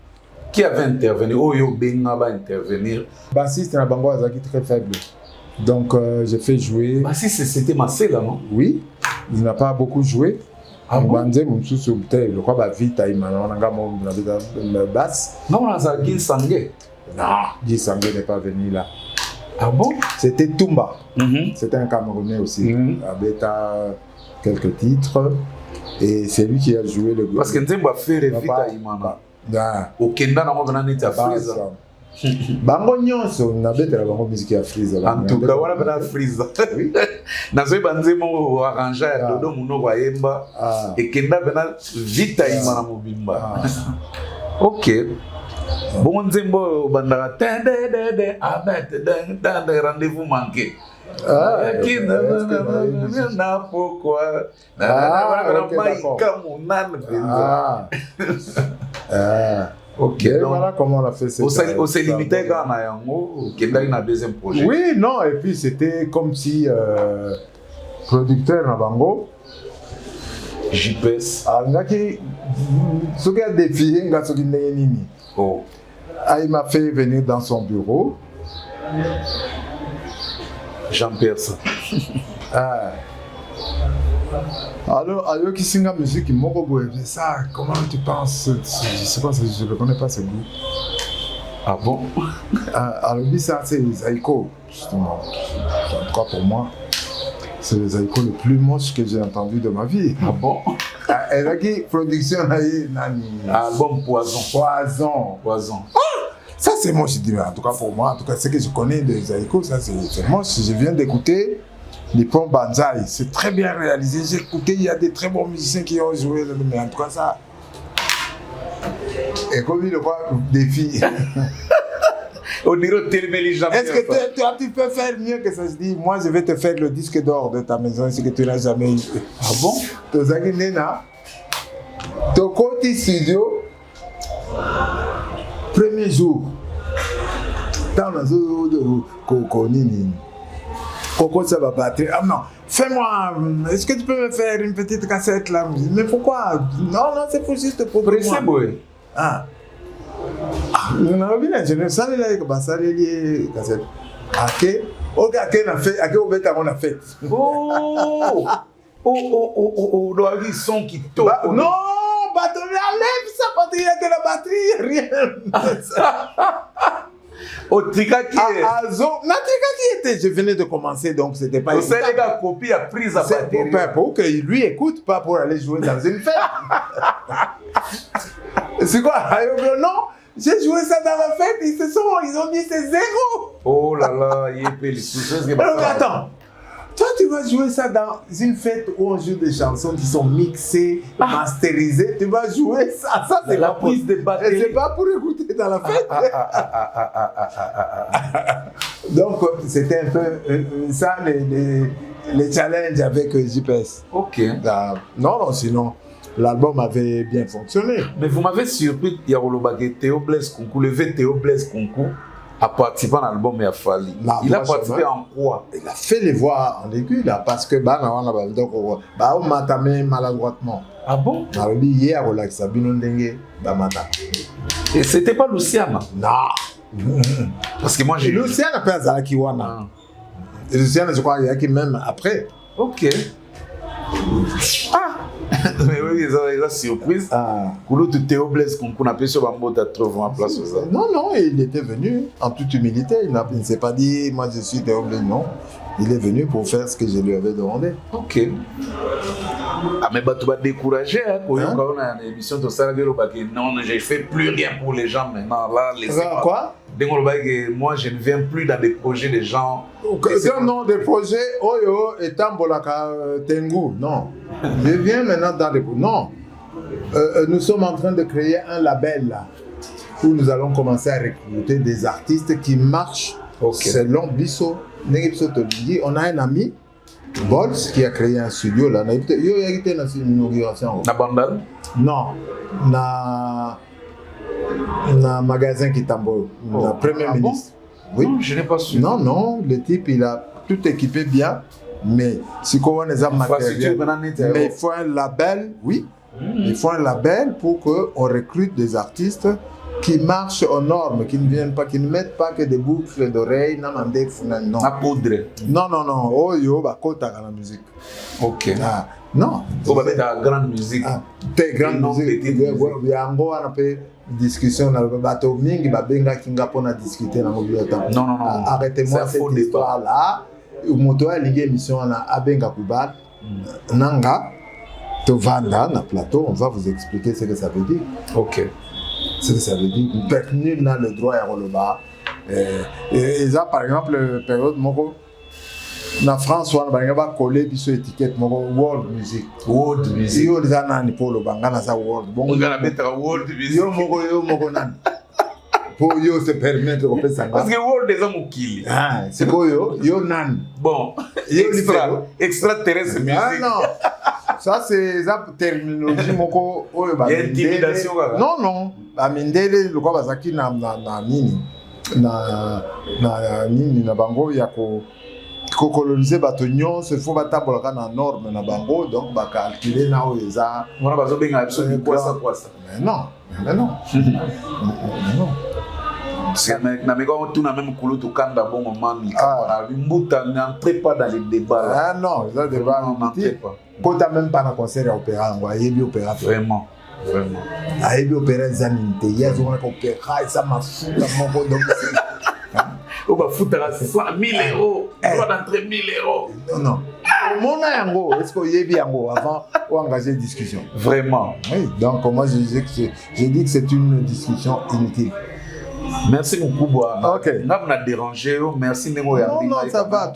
Qui avait intervenu? Oh yo benga ba intervenir. Bassiste na bango azaki très faible. Donc j'ai fait jouer. Bassiste c'était Marcela, non? Oui. Il n'a pas beaucoup joué. Ah bon? Banze mosusu peut-être je crois ba vita imana nga mo na vita basse. Non, on a ça Guy Sangué. Non, Guy Sangué n'est pas venu là. Ah bon? C'était Tumba. C'était un Camerounais aussi. Avec quelques titres. Et c'est lui qui a joué le Parce que Nzembo a fait Vita Imana. Au Kenda, on a été à Frieza. Bango nyonso na betela bango musique ya Frieza. En tout cas, voilà ben Frieza. Oui. Nazoy banzemo arranger ya Dodo Muno wa Yemba. Et Kenda ben Vita Imana mobimba. OK. Bon Nzembo bandara tende de rendez-vous manqué. Pourquoi? Ok, voilà comment on a fait ça. On s'est limité quand on a un deuxième projet. Oui, non, et puis c'était comme si producteur Nabango JPS. Ce qui a défié, il m'a fait venir dans son bureau. Jean-Pierre. Alors, qui signe la musique, ça, comment tu penses? Je sais pas, je ne connais pas ce goût. Ah bon? Alors, ça, c'est les Zaïko, justement. En tout cas, pour moi, c'est les Zaïko le plus moche que j'ai entendu de ma vie. Ah bon? Elle a dit production, album Poison. Ça, c'est moche, je dis, en tout cas, pour moi, en tout cas, ce que je connais des Zaïko, ça, c'est moche. Je viens d'écouter Nippon Banzai, c'est très bien réalisé. J'ai écouté, il y a des très bons musiciens qui ont joué, mais en tout cas, ça. Et comme il le voit, défi. Au niveau de télévision. Est-ce que tu peux faire mieux que ça? Je dis, moi, je vais te faire le disque d'or de ta maison, ce que tu n'as jamais eu. Ah bon? Tozaki Nena, ton côté studio, premier jour, dans la zone de Coconini. Coco, ça va battre. Ah non, fais-moi. Est-ce que tu peux me faire une petite cassette là? Mais pourquoi? Non, c'est pour juste pour moi. Pressé, boy. On a vu l'ingénieur, ça là, il va ça les cassettes. Ok. Ok, on a fait. Ok, on a fait. Oh, le son qui tourne. Non, batterie, enlève ça, batterie, il y a que la batterie, rien. Au Trika qui est. Trika qui était, je venais de commencer, donc c'était pas. C'est les gars copie a pris sa batterie. Pour qu'il lui écoute, pas pour aller jouer dans une fête. C'est quoi? Non, j'ai joué ça dans la fête, ils ont dit c'est 0. Oh là là, il est les sous-choses. Attends. Toi, tu vas jouer ça dans une fête où on joue des chansons qui sont mixées, masterisées. Tu vas jouer ça. Ça, c'est la prise de batterie. C'est pas pour écouter dans la fête. Donc, c'était un peu ça, les challenges avec JPS. Ok. Non, sinon, l'album avait bien fonctionné. Mais vous m'avez surpris, Théo Blaise Concours, le V Théo Blaise Concours. A participé à l'album et a fallu. Il a participé en quoi? Il a fait les voix en aigu là parce que on m'a tamé maladroitement. Ah bon? Hier et c'était pas Luciana? Non. Parce que moi j'ai. Luciana pas Zalaki Wana. Luciana je crois il y a qui même après. Ok. Mais oui, ils ont surprise. Koulo de Théo Blaise qu'on appelle sur Bambo, trouvé en place. Non, il était venu en toute humilité. Il ne s'est pas dit, moi je suis Théo Blaise, non. Il est venu pour faire ce que je lui avais demandé. Ok. Ah, mais tu vas décourager, hein, quand on a une émission de ça, non, je ne fais plus rien pour les gens maintenant. Là, quoi? Moi, je ne viens plus dans des projets des gens. Non, des projets, Oyo et Tambolaka Tengu, non. Je viens maintenant dans des projets. Non. Nous sommes en train de créer un label là, où nous allons commencer à recruter des artistes qui marchent selon Bisso. On a un ami, Bols, qui a créé un studio là. Il y a une inauguration. Na Bandal? Non. Un magasin qui tambour, le Premier ministre. Oui. Non, je n'ai pas su. Non, le type il a tout équipé bien, mais si on a des matériels, mais il faut un label, oui. Il faut un label pour qu'on recrute des artistes qui marchent aux normes, qui ne viennent pas, qui ne mettent pas que des boucles d'oreilles, non. À poudre. Non. Oh yo, bah kota la musique. Ok. Non. On va mettre la grande musique. T'es grande musique. Il y a un peu discussion dans le bateau. Mingi babenga kinga pona discuter dans le bateau. Non. Arrêtez-moi cette histoire-là. Moto a ligue émission na abenga kuba. Nanga. Tovanda na plateau. On va vous expliquer ce que ça veut dire. Ok. Ce que ça veut dire. Nul n'a le droit à relever. Et ça, par exemple, période moko. Na France wana banga ba coller biso étiquette moko world music yo za nani polo bangana za world bongo ngana mettre world music yo moko nani pour yo se permettre de faire parce que world des hommes kili c'est quoi yo nani bon extraterrestre music non ça c'est la terminologie moko oyo ba intimidation non ba mindele lokwa bazaki na nini na bango ya ko coloniser bato nyonso faut batambolaka na norme na bango donc bacalculer na oyo eza wana bazobenga biso kwasa mais non na meko tuna même kulu tukanda bongo mami na mbuta n'entrez pas dans les débats non ça débat n'entrez pas quand même pas na concert opéra ngo ayebi opéra vraiment ayebi opéra zaninte yezo na opéra ça mafuta moko donc on va foutre à 100 000 euros, droit d'entrée 1 000 euros. Non. Mon yango, est-ce qu'il y a bien avant d'engager une discussion? Vraiment. Oui, donc moi je dis que c'est une discussion inutile. Merci beaucoup, Boa. Ok. Nous avons dérangé, merci Némo. Non, ça va.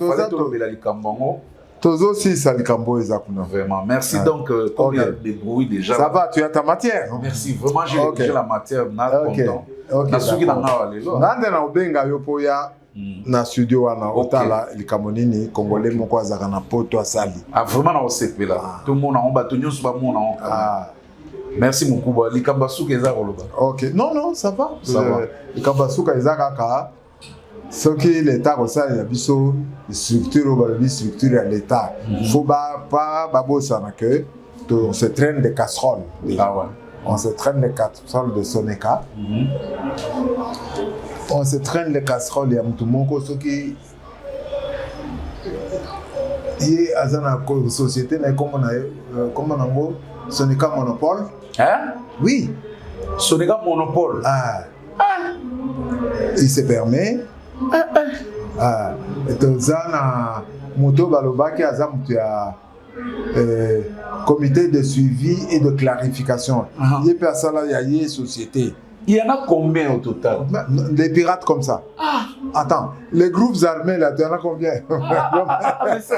Tozo aussi, ça likambo ezakuna. Vraiment. Merci donc, comme il y a des bruits déjà. Ça va, tu as ta matière. Merci, vraiment, j'ai la matière. Content. Ok. Nande na obenga yo poya na studio wana otala likamonini congolais moko azaka na poto asali. Ah vraiment na osepela. Tout le monde en bato nyonso ba mona on. Merci beaucoup. Likambasuka eza koloba. OK. Non, ça va. Ça va. Likambasuka eza kaka ce qui l'état comme ça il y a biso structure ou structure à l'état. Faut pas babosana que on se traîne des casseroles. Ah ouais. On se traîne les casseroles de Soneca. On se traîne les casseroles de Moutoumoko, ce qui est dans la société, comme on a Soneca Monopole. Hein? Oui. Soneca Monopole. Il se permet. Et dans un moto balobaki azamutu ya comité de suivi et de clarification. Il y a personne là, il y a une société. Il y en a combien au total? Des pirates comme ça. Attends, les groupes armés là, il y en a combien? Mais ça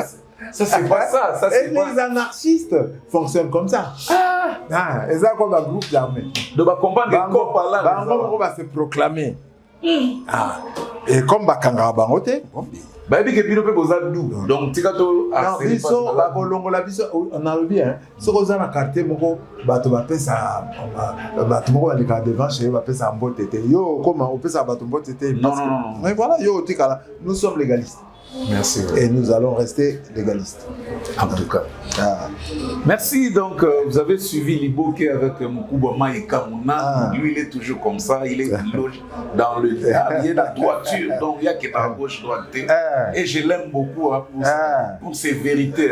c'est pas ça. Et les anarchistes fonctionnent comme ça. Et ça comme un groupe armé. Donc on combat des corps par là. On va se proclamer. Et comme Bakanga Bangote. Baby que bino pe bozadou donc tikato biso ba kolongola biso on a le bien ce qu'on a na quartier moko bato ba pesa bato moko ba lika devant chez ba pesa mbotete yo comment on pesa bato mbotete non mais voilà yo tikala nous sommes légalistes. Merci. Et nous allons rester légalistes. En tout cas. Merci. Donc, vous avez suivi Liboké avec Moukuba Maïka Mouna. Lui, il est toujours comme ça. Il est logé dans le il est la droiture. Donc, il y a qui est à gauche, droite. Et je l'aime beaucoup pour ses vérités.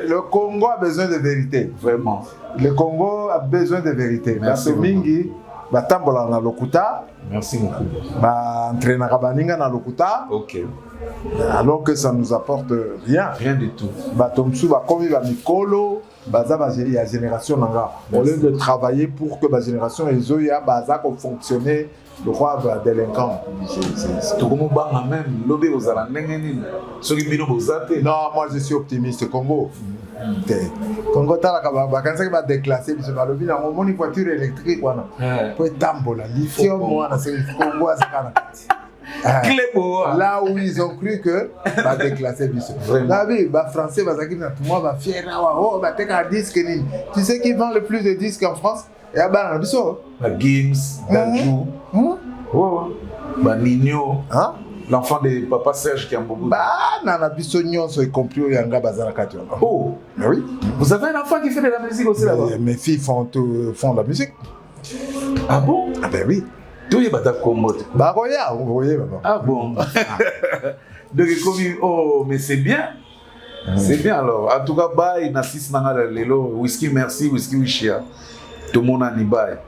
Le Congo a besoin de vérité. Vraiment. Le Congo a besoin de vérité. Merci. Mingi, batambola na lokuta. Merci beaucoup. Entraîner Rabaninga na lokuta. Ok. Alors que ça ne nous apporte rien. Rien du tout. Batomsu va comme il va Mikolo, baza il y a génération nanga. Au lieu de travailler pour que la génération ezoya baza ko fonctionner le roi délinquant. Tout comme banga même lobé aux alandengeni. Ceux qui bino bozate. Non, moi je suis optimiste Congo. Congo tala ka ba kanza ki ba déclasser biso ba lobi na moni voiture électrique wana. Pour tambola lithium wana c'est Congo azakana. Là où ils ont cru que va déclasser biso. Là oui, ba français va zakina tout moi va fier oh ba tek un disque ni. Tu sais qui vend le plus de disques en France? Et ba biso. Ba Gims, Dajou. Ba Nino. Hein? L'enfant de papa Serge qui a beaucoup. Bah, nana biso nyonso y compris Yanga Bazara Kation. Oh, mais oui. Vous avez un enfant qui fait de la musique aussi là-bas? Mes filles font de la musique. Ah bon? Ah ben oui. Tout est bata Congo. Bah regarde, vous voyez maman. Ah bon. Donc comme oh mais c'est bien. C'est bien alors. En tout cas, bye, Nassis Nanga Lelo, whisky merci, whisky wishia. Tout le monde a ni bye.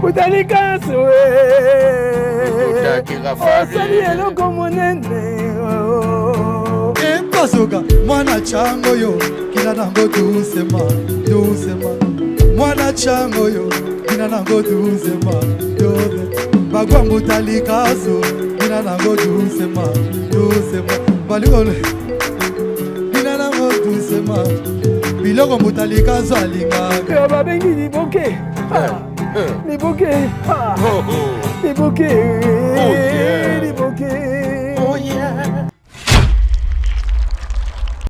Utalika soe. Osali eloko monene. Empazoka mwana chango yo kina nango doucement. Mwana chango yo kina nango doucement. Bagwa mutalika so kina nango doucement. Baligole kina nango doucement. Biloko mutalika so alinga. Yo babengi liboke. Liboke. Liboke.